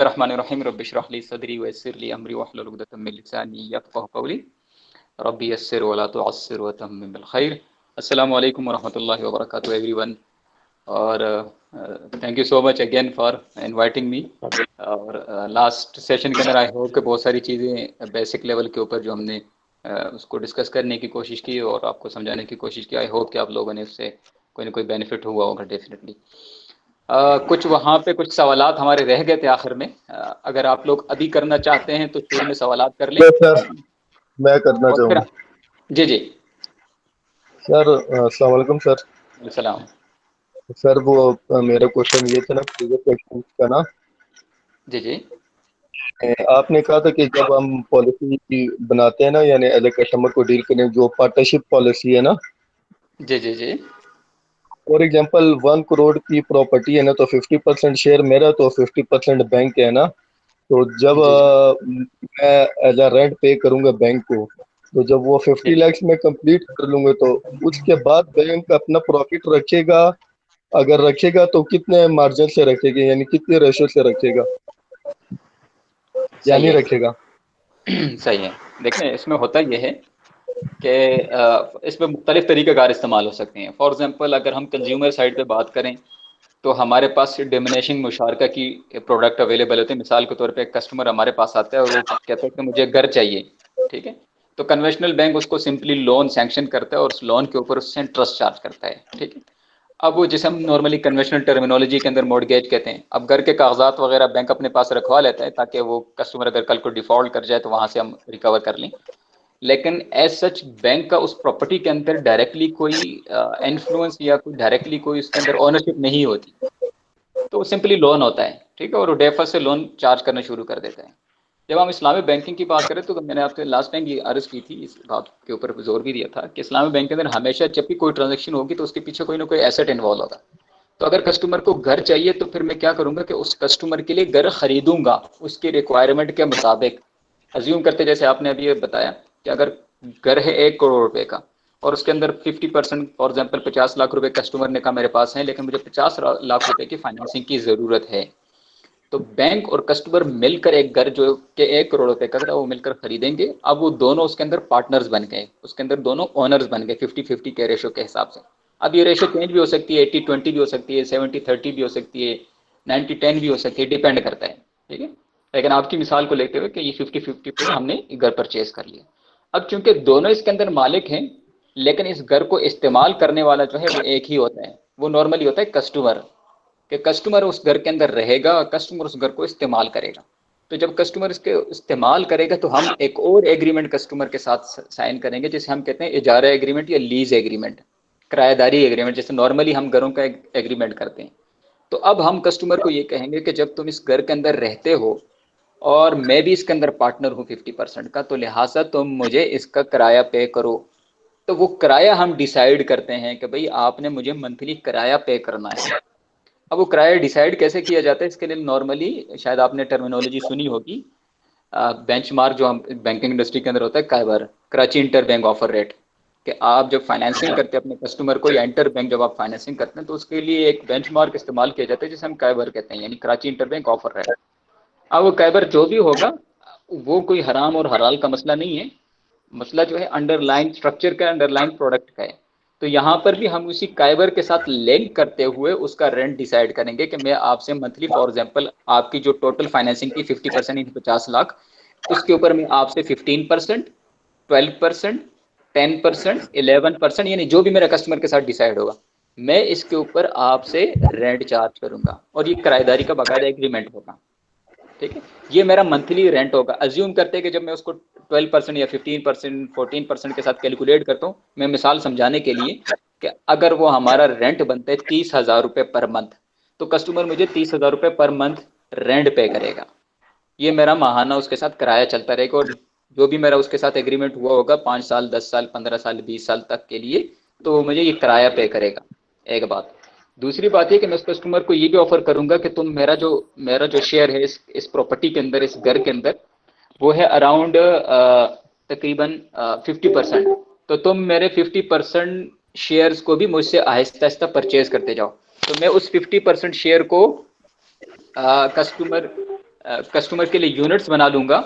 रहमानिर्रहीम rabbi इश्रह ली सदरी वयस्सिर ली अमरी वहलुल उक़दतम मिन लिसानी यफ़क़हू क़ौली rabbi यस्सिर वला तुअस्सिर वतम्मिम बिल खैर। अस्सलामु अलैकुम वरहमतुल्लाहि वबरकातुहू एवरीवन। और thank you so much again for inviting me. और लास्ट सेशन के अंदर आई होप कि बहुत सारी चीज़ें बेसिक लेवल के ऊपर जो हमने उसको डिस्कस करने की कोशिश की और आपको समझाने की कोशिश की। आई होप कि आप लोगों ने उससे कोई ना कोई बेनिफिट हुआ होगा डेफिनेटली। कुछ वहाँ पे कुछ सवालात हमारे रह गए थे आखिर में। अगर आप लोग अभी करना चाहते हैं तो शुरू में सवालात कर लें। सर मैं करना और फिर चाहूँगा। जी जी सर अस्सलाम वालेकुम सर। सलाम। सर वो मेरा क्वेश्चन ये था ना, प्रीवियस क्वेश्चन का ना, जी जी आपने कहा था कि जब हम पॉलिसी बनाते हैं ना, यानी एज ए कस्टमर को डील करें, जो पार्टनरशिप पॉलिसी है ना, जी जी जी फॉर एग्जांपल 1 करोड़ की प्रॉपर्टी है ना, तो 50% शेयर मेरा, तो 50% बैंक है ना। तो जब जी जी मैं एज अ रेंट पे करूंगा बैंक को, तो जब वो 50 जी। लैक्स में कंप्लीट कर लूंगा, तो उसके बाद बैंक अपना प्रॉफिट रखेगा। अगर रखेगा तो कितने मार्जिन से रखेगा, यानी कितने रेशो से रखेगा या सही नहीं है। रखेगा? सही है। देखें, इसमें होता यह है कि इसमें मुख्तलिफ तरीक़ेकार इस्तेमाल हो सकते हैं। फॉर एग्जांपल अगर हम कंज्यूमर साइड पे बात करें तो हमारे पास डिमिनिशिंग मुशारका की प्रोडक्ट अवेलेबल होते हैं। मिसाल के तौर पे एक कस्टमर हमारे पास आता है और वो कहता है कि मुझे घर चाहिए, ठीक है। तो कन्वेंशनल बैंक उसको सिंपली लोन सैंक्शन करता है और उस लोन के ऊपर उससे इंटरेस्ट चार्ज करता है, ठीक है। अब वो जिसे हम नॉर्मली कन्वेंशनल टर्मिनोलॉजी के अंदर मॉर्गेज कहते हैं। अब घर के कागजात वगैरह बैंक अपने पास रखवा लेता है ताकि वो कस्टमर अगर कल को डिफॉल्ट कर जाए तो वहां से हम रिकवर कर लें। लेकिन एज सच बैंक का उस प्रॉपर्टी के अंदर डायरेक्टली कोई इन्फ्लुएंस या कोई डायरेक्टली कोई उसके अंदर ओनरशिप नहीं होती। तो वो सिंपली लोन होता है, ठीक है, और वो डेफर से लोन चार्ज करना शुरू कर देता है। जब हम इस्लामिक बैंकिंग की बात करें तो मैंने आपसे लास्ट टाइम ये अर्ज की थी, इस बात के ऊपर जोर भी दिया था कि इस्लामिक बैंक के अंदर हमेशा जब भी कोई ट्रांजेक्शन होगी तो उसके पीछे कोई ना कोई एसेट इन्वॉल्व होगा। तो अगर कस्टमर को घर चाहिए तो फिर मैं क्या करूंगा कि उस कस्टमर के लिए घर खरीदूंगा उसके रिक्वायरमेंट के मुताबिक। अज्यूम करते जैसे आपने अभी ये बताया कि अगर घर है 1 करोड़ रुपए का और उसके अंदर 50% फॉर एग्जाम्पल 50 लाख रुपए कस्टमर ने कहा मेरे पास है, लेकिन मुझे 50 लाख रुपए की फाइनेंसिंग की जरूरत है। तो बैंक और कस्टमर मिलकर एक घर जो कि 1 करोड़ रुपए का था वो मिलकर खरीदेंगे। अब वो दोनों उसके अंदर पार्टनर्स बन गए, उसके अंदर दोनों ओनर्स बन गए 50-50 के रेशो के हिसाब से। अब ये रेशो चेंज भी हो सकती है, 80-20 भी हो सकती है, 70-30 भी हो सकती है, 90-10 भी हो सकती है, डिपेंड करता है, ठीक है। लेकिन आपकी मिसाल को लेते हुए कि ये 50-50 पे हमने घर परचेज कर लिया। अब चूंकि दोनों इसके अंदर मालिक हैं, लेकिन इस घर को इस्तेमाल करने वाला जो है वो एक ही होता है, वो नॉर्मली होता है कस्टमर। कि कस्टमर उस घर के अंदर रहेगा, कस्टमर उस घर को इस्तेमाल करेगा। तो जब कस्टमर इसके इस्तेमाल करेगा तो हम एक और एग्रीमेंट कस्टमर के साथ साइन करेंगे जिसे हम कहते हैं इजारा एग्रीमेंट या लीज एग्रीमेंट, किराएदारी एग्रीमेंट, जैसे नॉर्मली हम घरों का एग्रीमेंट करते हैं। तो अब हम कस्टमर को ये कहेंगे कि जब तुम इस घर के अंदर रहते हो और मैं भी इसके अंदर पार्टनर हूँ 50% का, तो लिहाजा तुम मुझे इसका किराया पे करो। तो वो किराया हम डिसाइड करते हैं कि भाई आपने मुझे मंथली किराया पे करना है। अब वो किराया डिसाइड कैसे किया जाता है, इसके लिए नॉर्मली शायद आपने टर्मिनोलॉजी सुनी होगी, बेंचमार्क जो हम बैंकिंग इंडस्ट्री के अंदर होता है, काइबर, Karachi inter bank offer rate. कि आप जब फाइनेंसिंग करते हैं अपने कस्टमर को या इंटर बैंक जब आप फाइनेंसिंग करते हैं तो उसके लिए एक बेंचमार्क इस्तेमाल किया जाता है जिसे हम काइबर कहते हैं, यानी Karachi inter bank offer rate. अब वो काइबर जो भी होगा वो कोई हराम और हलाल का मसला नहीं है, मसला जो है अंडरलाइन स्ट्रक्चर का, अंडरलाइन प्रोडक्ट का है। तो यहाँ पर भी हम उसी काइबर के साथ लिंक करते हुए उसका रेंट डिसाइड करेंगे कि मैं आपसे मंथली फॉर एग्जांपल आपकी जो टोटल फाइनेंसिंग की 50% इन 50 लाख, उसके ऊपर मैं आपसे 15%, 12%, 10%, 11%, यानी जो भी मेरा कस्टमर के साथ डिसाइड होगा मैं इसके ऊपर आपसे रेंट चार्ज करूंगा और ये किराएदारी का बाकायदा एग्रीमेंट होगा, ठीक है। ये मेरा मंथली रेंट होगा। अज्यूम करते हैं कि जब मैं उसको 12% या 15%, 14% के साथ कैलकुलेट करता हूँ, मैं मिसाल समझाने के लिए, कि अगर वो हमारा रेंट बनता है 30,000 रुपये पर मंथ, तो कस्टमर मुझे 30,000 रुपये पर मंथ रेंट पे करेगा। ये मेरा माहाना उसके साथ किराया चलता रहेगा और जो भी मेरा उसके साथ एग्रीमेंट हुआ होगा 5 साल, 10 साल, 15 साल, 20 साल तक के लिए, तो वो मुझे ये किराया पे करेगा। एक बात। दूसरी बात ये कि मैं उस कस्टमर को ये भी ऑफर करूंगा कि तुम मेरा जो शेयर है इस प्रॉपर्टी के अंदर, इस घर के अंदर, वो है अराउंड तकरीबन 50%। तो तुम मेरे 50% शेयर्स को भी मुझसे आहिस्ता आहिस्ता परचेज करते जाओ। तो मैं उस 50% शेयर को कस्टमर कस्टमर के लिए यूनिट्स बना लूंगा,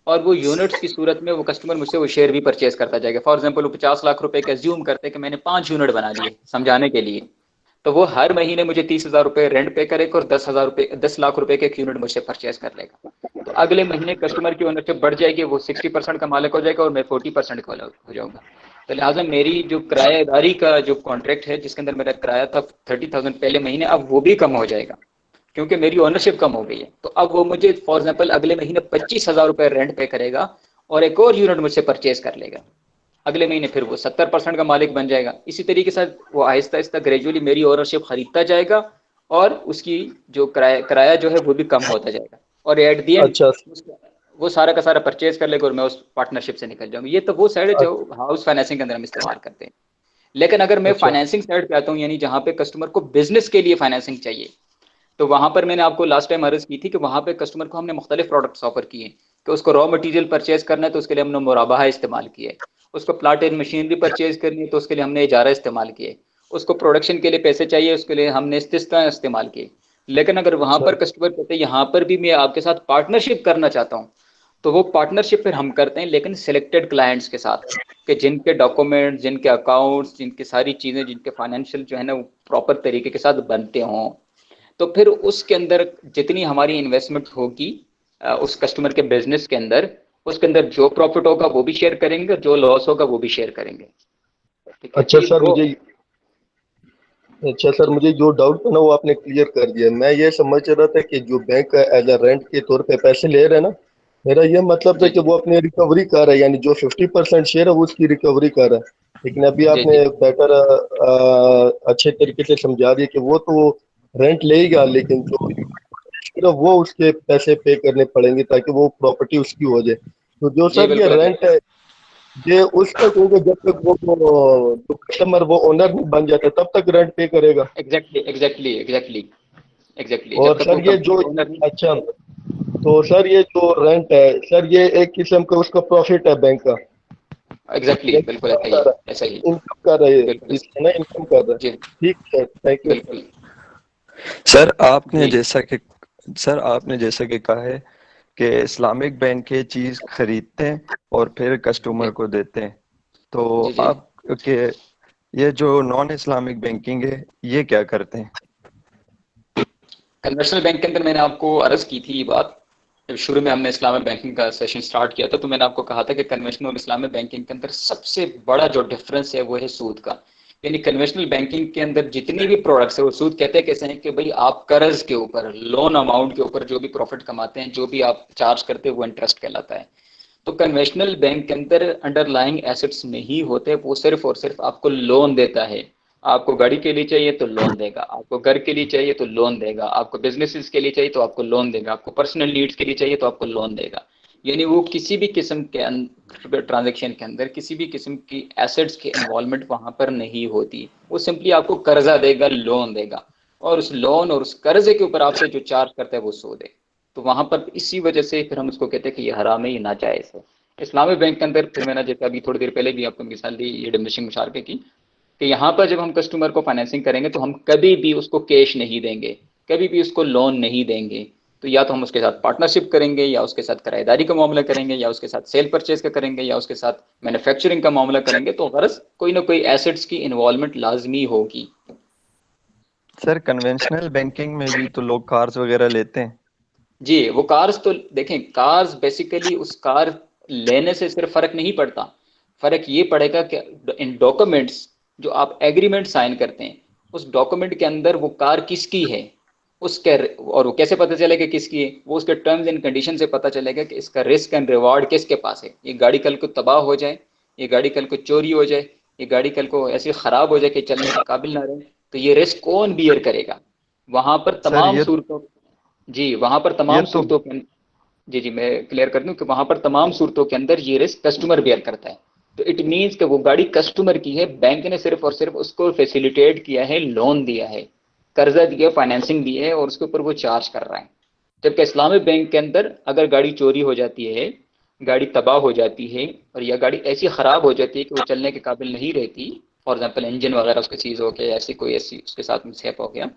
और वो यूनिट्स की सूरत में वो कस्टमर मुझसे वो शेयर भी परचेज करता जाएगा। फॉर एग्जांपल वो 50 लाख रुपए का एज्यूम करते हैं कि मैंने 5 यूनिट बना लिए समझाने के लिए, तो वो हर महीने मुझे 30,000 रुपए रेंट पे करेगा और 10 लाख रुपए के एक यूनिट मुझसे परचेज कर लेगा। तो अगले महीने कस्टमर की ओनरशिप बढ़ जाएगी, वो 60% का मालिक हो जाएगा और मैं 40% का हो जाऊंगा। तो लिहाजा मेरी जो किराएदारी का जो कॉन्ट्रैक्ट है जिसके अंदर मेरा किराया था 30,000 पहले महीने, अब वो भी कम हो जाएगा क्योंकि मेरी ओनरशिप कम हो गई है। तो अब वो मुझे फॉर एग्जाम्पल अगले महीने 25,000 रुपए रेंट पे करेगा और एक और यूनिट मुझसे परचेज कर लेगा। अगले महीने फिर वो 70% का मालिक बन जाएगा। इसी तरीके से वो आहिस्ता आहिस्ता ग्रेजुअली मेरी ओनरशिप खरीदता जाएगा और उसकी जो किराया जो है वो भी कम होता जाएगा, और एट दी एंड अच्छा। वो सारा का सारा परचेज कर लेगा और मैं उस पार्टनरशिप से निकल जाऊंगा। ये तो वो साइड है जो हाउस फाइनेंसिंग के अंदर हम इस्तेमाल करते हैं। लेकिन अगर मैं अच्छा। फाइनेंसिंग साइड पे आता हूँ, यानी जहां पे कस्टमर को बिजनेस के लिए फाइनेंसिंग चाहिए, तो वहां पर मैंने आपको लास्ट टाइम अर्ज की थी कि वहां पे कस्टमर को हमने मुख्तलिफ प्रोडक्ट्स ऑफर किए कि उसको रॉ मटेरियल परचेज करना है तो उसके लिए हमने मुराबाहा इस्तेमाल किया है, उसको प्लांट एंड मशीनरी परचेज करनी है तो उसके लिए हमने इजारा इस्तेमाल किए, उसको प्रोडक्शन के लिए पैसे चाहिए उसके लिए हमने इस्तिस्ना इस्तेमाल किए। लेकिन अगर वहां अच्छा। पर कस्टमर कहते हैं यहाँ पर भी मैं आपके साथ पार्टनरशिप करना चाहता हूँ, तो वो पार्टनरशिप फिर हम करते हैं लेकिन सिलेक्टेड क्लाइंट्स के साथ, कि जिनके डॉक्यूमेंट्स, जिनके अकाउंट्स, जिनकी सारी चीजें, जिनके फाइनेंशियल जो है ना वो प्रॉपर तरीके के साथ बनते हों। तो फिर उसके अंदर जितनी हमारी इन्वेस्टमेंट होगी उस कस्टमर के बिजनेस के अंदर, उसके अंदर जो प्रॉफिट होगा वो भी शेयर करेंगे, जो लॉस होगा वो भी शेयर करेंगे। ठीक है, अच्छा ये सर दो। मुझे अच्छा सर, मुझे जो डाउट था ना वो आपने क्लियर कर दिया। मैं ये समझ रहा था कि जो बैंक एज अ रेंट के तौर पे पैसे ले रहे हैं ना, मेरा ये मतलब था जी कि जी वो अपनी रिकवरी कर रहा है, यानी जो 50% शेयर है वो उसकी रिकवरी कर रहा है। लेकिन अभी जी आपने जी बेटर अच्छे तरीके से समझा दिया कि वो तो रेंट लेगा, लेकिन जो शेयर है वो उसके पैसे पे करने पड़ेंगे ताकि वो प्रॉपर्टी उसकी हो जाए। तो जो जी सर ये बिल्कुल ऐसा ही। रेंट है, ये उस तक होगा जब तक वो जो कस्टमर वो ओनर नहीं बन जाता तब तक रेंट पे करेगा। एग्जैक्टली एग्जैक्टली एग्जैक्टली एग्जैक्टली, जब और तक वो सर ये जो कंप्लीट ओनर नहीं। अच्छा, तो सर ये जो रेंट है सर, ये एक किस्म का उसका प्रॉफिट है बैंक का, एग्जैक्टली या बिल्कुल ऐसा ही है, ऐसा ही है। इनकम कर रहे हैं, बिल्कुल इससे ना इनकम कर रहा है। जी ठीक है, थैंक यू। बिल्कुल। सर आपने जी जैसा कि सर आपने जैसा कि कहा है कि इस्लामिक बैंक ये चीज खरीदते हैं और फिर कस्टमर जी को देते हैं, तो जी जी। आप के ये जो नॉन इस्लामिक बैंकिंग है ये क्या करते हैं? कन्वेंशनल बैंक के अंदर मैंने आपको अर्ज की थी ये बात, जब शुरू में हमने इस्लामिक बैंकिंग का सेशन स्टार्ट किया था, तो मैंने आपको कहा था कि कन्वेंशनल और इस्लामिक बैंकिंग के अंदर सबसे बड़ा जो डिफरेंस है वो है सूद का। यानी कन्वेंशनल बैंकिंग के अंदर जितनी भी प्रोडक्ट्स है वो सूद कहते हैं कैसे हैं कि भाई आप कर्ज के ऊपर, लोन अमाउंट के ऊपर जो भी प्रॉफिट कमाते हैं, जो भी आप चार्ज करते हैं वो इंटरेस्ट कहलाता है। तो कन्वेंशनल बैंक के अंदर अंडरलाइंग एसेट्स नहीं होते, वो सिर्फ और सिर्फ आपको लोन देता है। आपको गाड़ी के लिए चाहिए तो लोन देगा, आपको घर के लिए चाहिए तो लोन देगा, आपको बिजनेसेस के लिए चाहिए तो आपको लोन देगा, आपको पर्सनल नीड्स के लिए चाहिए तो आपको लोन देगा। यानी वो किसी भी किस्म के ट्रांजेक्शन के अंदर किसी भी किस्म की एसेट्स की इन्वॉल्वमेंट वहां पर नहीं होती। वो सिंपली आपको कर्जा देगा, लोन देगा, और उस लोन और उस कर्जे के ऊपर आपसे जो चार्ज करता है वो सूद है। तो वहां पर इसी वजह से फिर हम उसको कहते हैं कि ये हराम है, ये नाजायज है। इस्लामिक बैंक के अंदर फिर मैंने जैसे अभी थोड़ी देर पहले भी आपको मिसाल दी ये डिमिनिशिंग मुशारके की, कि यहाँ पर जब हम कस्टमर को फाइनेंसिंग करेंगे तो हम कभी भी उसको कैश नहीं देंगे, कभी भी उसको लोन नहीं देंगे। तो या तो हम उसके साथ पार्टनरशिप करेंगे, या उसके साथ किराएदारी का मामला करेंगे, या उसके साथ सेल परचेज का करेंगे, या उसके साथ मैन्युफैक्चरिंग का मामला करेंगे। तो गरज कोई ना कोई एसेट्स की इन्वॉल्वमेंट लाजमी होगी। सर कन्वेंशनल बैंकिंग में भी तो लोग कार्स वगैरह लेते हैं। जी, वो कार्स तो देखें, कार्स बेसिकली उस कार लेने से सिर्फ फर्क नहीं पड़ता, फर्क ये पड़ेगा कि इन डॉक्यूमेंट्स जो आप एग्रीमेंट साइन करते हैं, उस डॉक्यूमेंट के अंदर वो कार किसकी है, उसके, और वो कैसे पता चलेगा किसकी है, वो उसके टर्म्स एंड कंडीशन से पता चलेगा कि इसका रिस्क एंड रिवॉर्ड किसके पास है। ये गाड़ी कल को तबाह हो जाए, ये गाड़ी कल को चोरी हो जाए, ये गाड़ी कल को ऐसी खराब हो जाए कि चलने के काबिल ना रहे, तो ये रिस्क कौन बियर करेगा। वहां पर सर तमाम सूरतों जी, वहां पर ये तमाम तो सूरतों के जी जी, मैं क्लियर कर दूं कि वहां पर तमाम सूरतों के अंदर ये रिस्क कस्टमर बेयर करता है। तो इट मीन्स कि वो गाड़ी कस्टमर की है, बैंक ने सिर्फ और सिर्फ उसको फैसिलिटेट किया है, लोन दिया है, कर्जा दिया, फाइनेंसिंग दी है, और उसके ऊपर वो चार्ज कर रहा है। जबकि इस्लामिक बैंक के अंदर अगर गाड़ी चोरी हो जाती है, गाड़ी तबाह हो जाती है, और या गाड़ी ऐसी खराब हो जाती है कि वो चलने के काबिल नहीं रहती, फॉर एग्जाम्पल इंजन वगैरह उसकी चीज हो गया, ऐसी कोई ऐसी उसके साथ मिसहैप हो गया,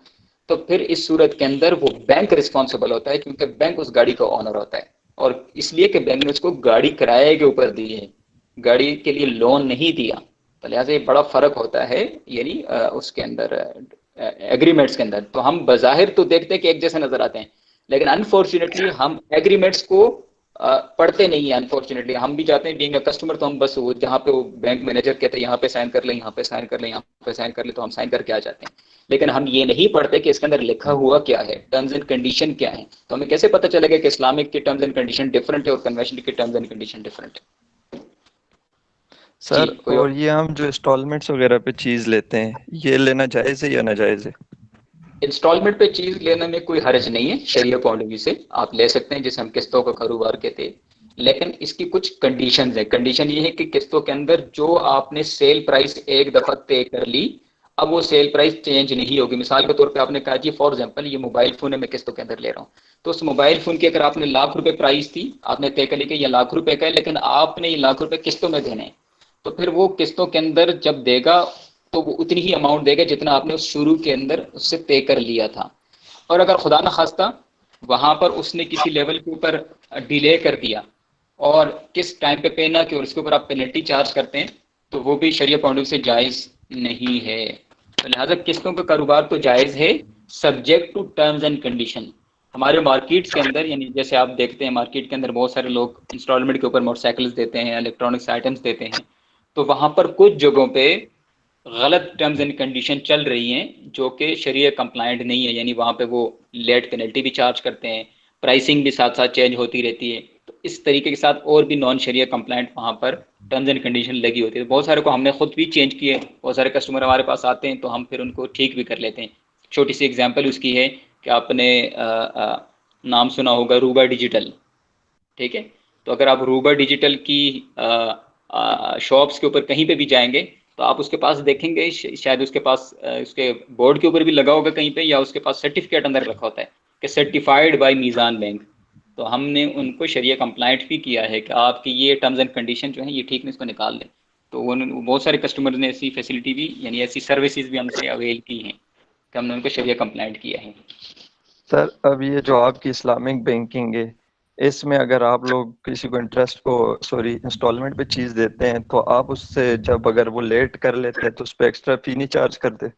तो फिर इस सूरत के अंदर वो बैंक रिस्पॉन्सिबल होता है, क्योंकि बैंक उस गाड़ी का ओनर होता है, और इसलिए कि बैंक ने उसको गाड़ी किराए के ऊपर दी है, गाड़ी के लिए लोन नहीं दिया। तो लिहाजा ये बड़ा फर्क होता है यानी उसके अंदर एग्रीमेंट्स के अंदर। तो हम बज़ाहिर तो देखते हैं कि एक जैसे नजर आते हैं, लेकिन अनफॉर्चुनेटली हम एग्रीमेंट्स को पढ़ते नहीं है। अनफॉर्चुनेटली हम भी जाते हैं बीइंग अ कस्टमर, तो हम बस वो जहाँ पे वो बैंक मैनेजर कहते हैं यहाँ पे साइन कर ले, यहाँ पे साइन कर ले, यहाँ पे साइन कर ले, तो हम साइन करके आ जाते हैं। लेकिन हम ये नहीं पढ़ते कि इसके अंदर लिखा हुआ क्या है, टर्म्स एंड कंडीशन क्या है। तो हमें कैसे पता चलेगा कि इस्लामिक के टर्म्स एंड कंडीशन डिफरेंट है और कन्वेंशनल के टर्म्स एंड कंडीशन डिफरेंट है। जी, सर कोई और और? ये हम जो इंस्टॉलमेंट्स वगैरह पे चीज लेते हैं, ये लेना जायज है या नाजायज है? इंस्टॉलमेंट पे चीज लेने में कोई हर्ज नहीं है, शरिया पॉइंट ऑफ व्यू से आप ले सकते हैं, जैसे हम किस्तों का कारोबार कहते हैं। लेकिन इसकी कुछ कंडीशंस है। कंडीशन ये है कि किस्तों के अंदर जो आपने सेल प्राइस एक दफा तय कर ली, अब वो सेल प्राइस चेंज नहीं होगी। मिसाल के तौर पे आपने कहा जी फॉर एग्जांपल ये मोबाइल फोन है, मैं किस्तों के अंदर ले रहा हूँ, तो उस मोबाइल फोन की अगर आपने लाख रुपए प्राइस थी, आपने तय कर ली कि ये लाख रुपए का है, लेकिन आपने ये लाख रुपए किस्तों में देने हैं, तो फिर वो किस्तों के अंदर जब देगा तो वो उतनी ही अमाउंट देगा जितना आपने उस शुरू के अंदर उससे तय कर लिया था। और अगर खुदा न खास्ता वहां पर उसने किसी लेवल के ऊपर डिले कर दिया और किस टाइम पे ना कि और इसके ऊपर आप पेनल्टी चार्ज करते हैं, तो वो भी शरिया पॉइंट ऑफ व्यू से जायज नहीं है। तो लिहाजा किस्तों का कारोबार तो जायज है, subject to terms and condition. हमारे मार्केट्स के अंदर यानी जैसे आप देखते हैं मार्केट के अंदर बहुत सारे लोग इंस्टॉलमेंट के ऊपर मोटरसाइकिल्स देते हैं, इलेक्ट्रॉनिक्स आइटम्स देते हैं, तो वहां पर कुछ जगहों पे गलत टर्म्स एंड कंडीशन चल रही हैं जो कि शरीय कंप्लाइंट नहीं है। यानी वहाँ पे वो लेट पेनल्टी भी चार्ज करते हैं, प्राइसिंग भी साथ साथ चेंज होती रहती है। तो इस तरीके के साथ और भी नॉन शरीय कंप्लाइंट वहाँ पर टर्म्स एंड कंडीशन लगी होती है। बहुत सारे को हमने खुद भी चेंज किए, बहुत सारे कस्टमर हमारे पास आते हैं तो हम फिर उनको ठीक भी कर लेते हैं। छोटी सी एग्जाम्पल उसकी है कि आपने नाम सुना होगा रूबा डिजिटल, ठीक है? तो अगर आप रूबा डिजिटल की शॉप्स के ऊपर कहीं पे भी जाएंगे तो आप उसके पास देखेंगे शायद उसके पास उसके बोर्ड के ऊपर भी लगा होगा कहीं पे, या उसके पास सर्टिफिकेट अंदर रखा होता है कि सर्टिफाइड बाय मीज़ान बैंक। तो हमने उनको शरिया कंप्लाइंट भी किया है कि आपकी ये टर्म्स एंड कंडीशन जो है ये ठीक नहीं, इसको निकाल दें। तो बहुत सारे कस्टमर ने ऐसी फैसिलिटी भी यानी ऐसी सर्विसेज भी हमसे अवेल की हैं कि हमने उनको शरिया कंप्लाइंट किया है। सर अब ये जो आपकी इस्लामिक बैंकिंग है, इसमें अगर आप लोग किसी को इंटरेस्ट को सॉरी इंस्टॉलमेंट पे चीज देते हैं, तो आप उससे जब अगर वो लेट कर लेते हैं तो उस पर एक्स्ट्रा फी नहीं चार्ज करते?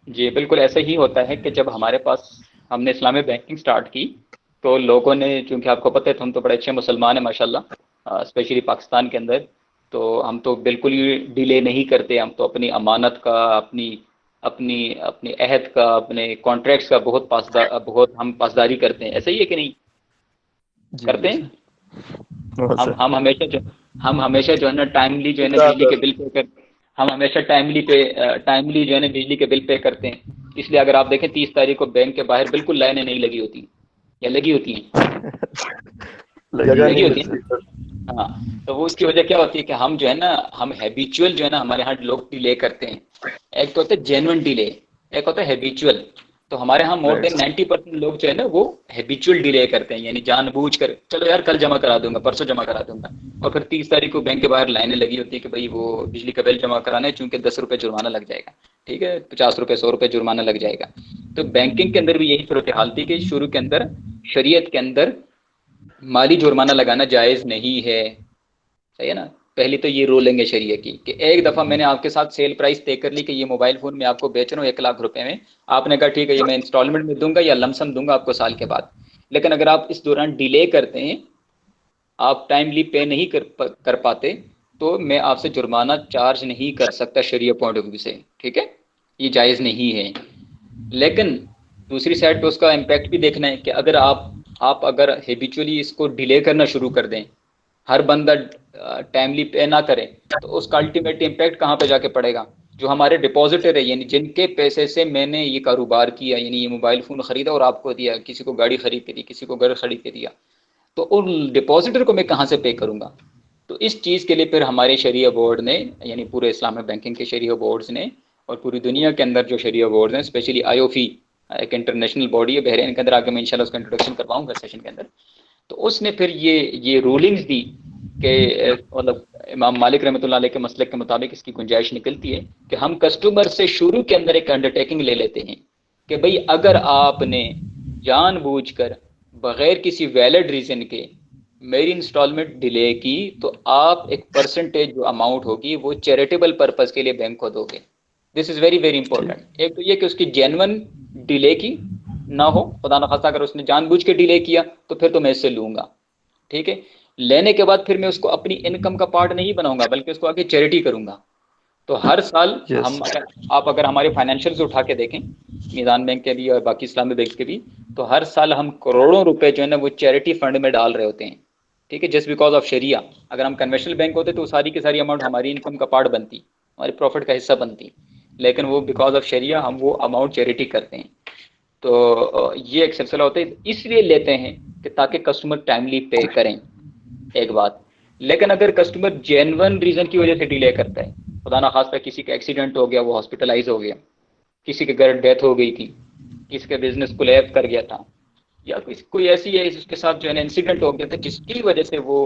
जी बिल्कुल ऐसा ही होता है कि जब हमारे पास हमने इस्लामिक बैंकिंग स्टार्ट की तो लोगों ने, चूंकि आपको पता है तो हम तो बड़े अच्छे मुसलमान हैं माशाल्लाह, स्पेशली पाकिस्तान के अंदर, तो हम तो बिल्कुल ही डिले नहीं करते। हम तो अपनी अमानत का, अपनी अपनी अपनी अहद का, अपने कॉन्ट्रैक्ट्स का बहुत हम पासदारी करते हैं। ऐसा ही है कि नहीं जी करते जी हैं? सर। हाँ हम सर। हम हमेशा जो हम हमेशा जो है ना टाइमली जो है ना बिजली के बिल पे कर हम हमेशा टाइमली जो है ना बिजली के बिल पे करते हैं। इसलिए अगर आप देखें 30 तारीख को बैंक के बाहर बिल्कुल लाइनें नहीं लगी होती, या लगी होती हैं? लगी जगह लगी नहीं होती है होती मिलती सर। सर। हैं। हाँ, तो वो उसकी वजह क्या होती है कि हम जो है ना हम हैबिचुअल जो है ना हमारे यहाँ लोग डिले करते हैं। एक तो होता है जेन्युइन डिले, एक होता है हैबिचुअल। तो हमारे यहाँ मोर राइट देन 90% लोग जो है ना वो हैबिचुअल डिले करते हैं, यानी जानबूझ कर चलो यार कल जमा करा दूंगा, परसों जमा करा दूंगा, और फिर 30 तारीख को बैंक के बाहर लाइनें लगी होती है कि भाई वो बिजली का बिल जमा कराना है, चूंकि 10 रुपये जुर्माना लग जाएगा, ठीक है, 50 रुपये 100 रुपये जुर्माना लग जाएगा। तो बैंकिंग के अंदर भी यही सूरत हाल थी कि शुरू के अंदर शरीयत के अंदर माली जुर्माना लगाना जायज़ नहीं है। सही है ना? पहली तो ये रूलिंग है शरीय की कि एक दफ़ा मैंने आपके साथ सेल प्राइस तय कर ली कि ये मोबाइल फ़ोन मैं आपको बेच रहा हूँ 1 लाख रुपए में, आपने कहा ठीक है ये मैं इंस्टॉलमेंट में दूंगा या लमसम दूंगा आपको साल के बाद। लेकिन अगर आप इस दौरान डिले करते हैं, आप टाइमली पे नहीं कर पाते, तो मैं आपसे जुर्माना चार्ज नहीं कर सकता शरीय पॉइंट ऑफ व्यू से, ठीक है? ये जायज़ नहीं है। लेकिन दूसरी साइड पे उसका इम्पैक्ट भी देखना है कि अगर आप अगर हैबिचुअली इसको डिले करना शुरू कर दें, हर बंदा टाइमली पे ना करे, तो उसका अल्टीमेट इम्पैक्ट कहाँ पे जाके पड़ेगा? जो हमारे डिपॉजिटर है यानी जिनके पैसे से मैंने ये कारोबार किया, यानी ये मोबाइल फ़ोन ख़रीदा और आपको दिया, किसी को गाड़ी खरीद के दी, किसी को घर खरीद के दिया, तो उन डिपॉजिटर को मैं कहाँ से पे करूँगा? तो इस चीज़ के लिए फिर हमारे शरिया बोर्ड ने, यानी पूरे इस्लामिक बैंकिंग के शरिया बोर्ड्स ने और पूरी दुनिया के अंदर जो शरिया बोर्ड हैं, स्पेशली आईओफी एक इंटरनेशनल बॉडी है बहरीन के अंदर, आगे मैं इंशाल्लाह उसका इंट्रोडक्शन करवाऊंगा सेशन के अंदर। तो उसने फिर ये रूलिंग्स दी कि मतलब इमाम मालिक रहमतुल्लाह अलैह के मसलक के मुताबिक इसकी गुंजाइश निकलती है कि हम कस्टमर से शुरू के अंदर एक अंडरटेकिंग ले लेते हैं कि भाई अगर आपने जानबूझकर बगैर किसी वैलिड रीज़न के मेरी इंस्टॉलमेंट डिले की तो आप एक परसेंटेज जो अमाउंट होगी वो चैरिटेबल पर्पस के लिए बैंक को दोगे। This is very very important. एक तो ये कि उसकी जेन्युइन डिले की ना हो, खुदा न खास्ता अगर उसने जानबूझ के डिले किया तो फिर तो मैं इससे लूँगा, ठीक है। लेने के बाद फिर मैं उसको अपनी इनकम का पार्ट नहीं बनाऊंगा बल्कि उसको आगे चैरिटी करूंगा। तो हर साल हम आप अगर हमारे फाइनेंशियल्स उठा के देखें मीज़ान बैंक के भी और बाकी इस्लामी बैंक के भी, तो हर साल हम करोड़ों रुपए जो है ना वो चैरिटी फंड में डाल रहे होते हैं, ठीक है, जस्ट बिकॉज ऑफ शरिया। अगर हम कन्वेंशनल बैंक होते तो सारी की सारी अमाउंट हमारी इनकम का पार्ट बनती, हमारे प्रॉफिट का हिस्सा बनती, लेकिन वो बिकॉज ऑफ शरिया हम वो अमाउंट चैरिटी करते हैं। तो ये एक सिलसिला होता है, इसलिए लेते हैं कि ताकि कस्टमर टाइमली पे करें, एक बात। लेकिन अगर कस्टमर जेन्युइन रीजन की वजह से डिले करता है, खुदा ना खास्ता किसी का एक्सीडेंट हो गया, वो हॉस्पिटलाइज हो गया, किसी के घर डेथ हो गई थी, किसी का बिजनेस कोलैप्स कर गया था, या कोई ऐसी है इसके साथ जो है इंसिडेंट हो गया था जिसकी वजह से वो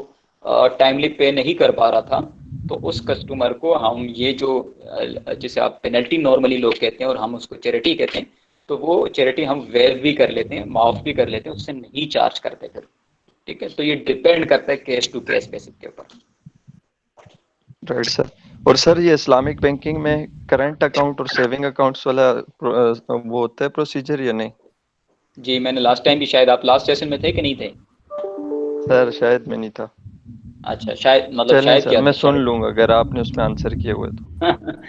टाइमली पे नहीं कर पा रहा था, तो उस कस्टमर को हम ये जो जिसे आप पेनल्टी नॉर्मली लोग कहते हैं और हम उसको चैरिटी कहते हैं, तो वो चैरिटी हम वेव भी कर लेते हैं, माफ भी कर लेते हैं, उससे नहीं चार्ज करते फिर, ठीक है। तो ये डिपेंड करता है केस टू केस बेसिस के ऊपर। Right sir. और सर ये इस्लामिक बैंकिंग में करंट अकाउंट और सेविंग अकाउंट्स वाला वो होता है प्रोसीजर या नहीं? जी मैंने लास्ट टाइम भी, शायद आप लास्ट सेशन में थे कि नहीं थे? सर शायद मैं नहीं था। अच्छा, शायद मतलब चलें शायद सर, क्या मैं था, सुन लूंगा अगर आपने उसमें आंसर किए हुए तो।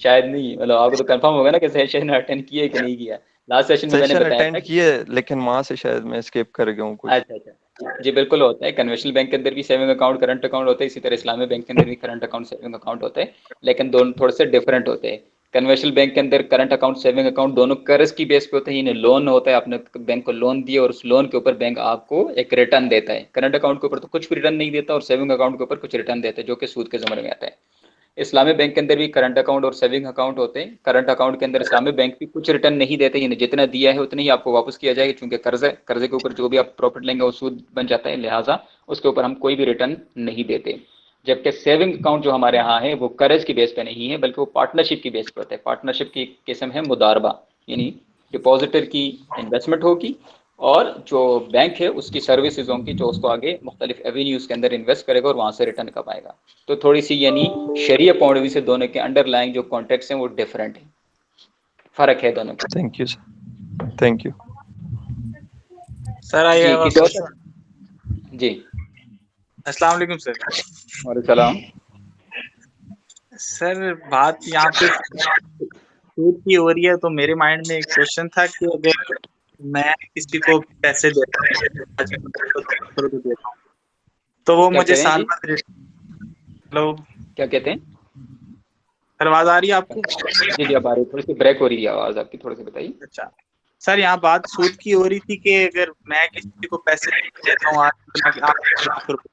शायद नहीं, मतलब आपको तो कंफर्म होगा ना कि सेशन अटेंड किए कि नहीं किया। लास्ट सेशन में मैंने सेशन बताया था अटेंड कि किए लेकिन वहां से शायद मैं स्किप कर गया हूँ कुछ। अच्छा अच्छा, जी बिल्कुल होता है। कन्वेंशनल बैंक के अंदर भी सेविंग अकाउंट करंट अकाउंट होता है, इसी तरह इस्लामी बैंक के अंदर भी करंट अकाउंट सेविंग अकाउंट होता है, लेकिन दोनों थोड़े से डिफरेंट होते हैं। कन्वेंशनल बैंक के अंदर करंट अकाउंट सेविंग अकाउंट दोनों कर्ज की बेस पे होते हैं, यानी लोन होता है, आपने बैंक को लोन दिया और उस लोन के ऊपर बैंक आपको एक रिटर्न देता है। करंट अकाउंट के ऊपर तो कुछ भी रिटर्न नहीं देता और सेविंग अकाउंट के ऊपर कुछ रिटर्न देता है जो कि सूद के ज़मरे में आता है। इस्लामी बैंक के अंदर भी करंट अकाउंट और सेविंग अकाउंट होते हैं। करंट अकाउंट के अंदर इस्लामी बैंक भी कुछ रिटर्न नहीं देते, यानी जितना दिया है उतना ही आपको वापस किया जाएगा, क्योंकि कर्जे के ऊपर जो भी आप प्रॉफिट लेंगे वो सूद बन जाता है, लिहाजा उसके ऊपर हम कोई भी रिटर्न नहीं देते। जबकि सेविंग अकाउंट जो हमारे यहाँ है वो कर्ज की बेस पे नहीं है बल्कि वो पार्टनरशिप की बेस पे होता है। पार्टनरशिप की किस्म है मुदारबा, यानी डिपॉजिटर की इन्वेस्टमेंट होगी और जो बैंक है उसकी सर्विसेज होंगी जो उसको आगे मुख्तलिफ एवेन्यूज़ के अंदर इन्वेस्ट करेगा और वहाँ से रिटर्न कब आएगा। तो थोड़ी सी यानी शरिया पॉइंट ऑफ व्यू से दोनों के अंडरलाइंग जो कॉन्टेक्ट्स हैं वो डिफरेंट है, फ़र्क है दोनों के। Thank you sir, thank you sir. I जी हैव अ किसी और क्वेश्चन। जी, अस्सलाम वालेकुम सर। वालेकुम सलाम। सर बात यहाँ पे सूद की हो रही है तो मेरे माइंड में एक क्वेश्चन था कि अगर मैं किसी को पैसे देता हूँ तो वो क्या मुझे कह रहे हैं साल जी? बाद हेलो क्या कहते हैं? सर, आवाज आ रही है आपको? जी जी, अब आ रही है, थोड़ी सी ब्रेक हो रही है आवाज़ आपकी, थोड़ी सी बताइए। अच्छा सर, यहाँ बात सूद की हो रही थी कि अगर मैं किसी को पैसे देता हूँ आज आप लाख रुपए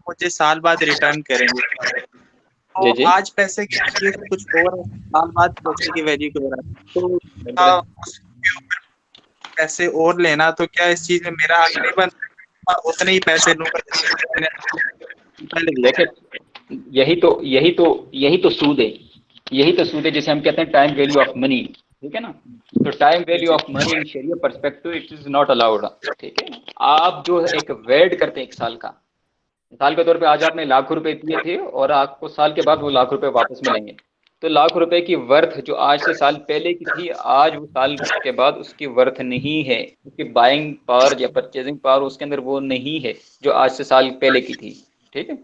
मुझे साल बाद रिटर्न करेंगे, जी तो जी, आज पैसे की वैल्यू कुछ और है, साल बाद पैसे की वैल्यू कुछ और है, तो क्या उसके ऊपर पैसे और लेना, तो क्या इस चीज में मेरा हक नहीं बनता? उतने ही पैसे लूंगा जितने पहले दिए। देखिए यही तो सूद है, यही तो सूद है जिसे हम कहते हैं टाइम वैल्यू ऑफ मनी, ठीक है ना। तो time value of money in Sharia perspective it is not allowed, ठीक है। आप जो एक वेट करते हैं एक साल का, मिसाल के तौर पे आज आपने लाख रुपए दिए थे और आपको साल के बाद वो लाख रुपए वापस मिलेंगे, तो लाख रुपए की वर्थ जो आज से साल पहले की थी, आज वो साल के बाद उसकी वर्थ नहीं है, उसकी बाइंग पावर या परचेजिंग पावर उसके अंदर वो नहीं है जो आज से साल पहले की थी, ठीक है।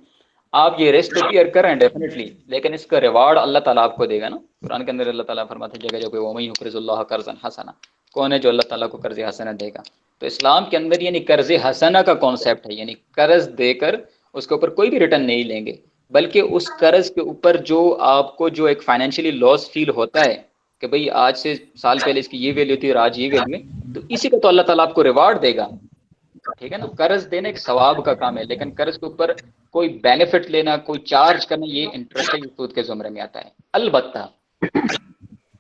आप ये रिस्क तो बियर कर रहे हैं डेफिनेटली, लेकिन इसका रिवार्ड अल्लाह ताला आपको देगा ना। कुरान के अंदर अल्लाह ताला फरमाते हैं जगह जगह वमन युक़रिज़ुल्लाह कर्ज़न हसना, कौन है जो अल्लाह ताला को कर्ज हसना देगा। तो इस्लाम के अंदर यानी कर्ज हसना का कॉन्सेप्ट है, यानी कर्ज देकर उसके ऊपर कोई भी रिटर्न नहीं लेंगे, बल्कि उस कर्ज के ऊपर जो आपको जो एक फाइनेंशियली लॉस फील होता है कि भाई आज से साल पहले इसकी ये वैल्यू थी और आज ये वैल्यू है, तो इसी का तो अल्लाह ताला आपको रिवार्ड देगा, ठीक है ना। कर्ज देना एक सवाब का काम है, लेकिन कर्ज के ऊपर कोई बेनिफिट लेना, कोई चार्ज करना, ये इंटरेस्ट सूद के जुमरे में आता है। अलबत्ता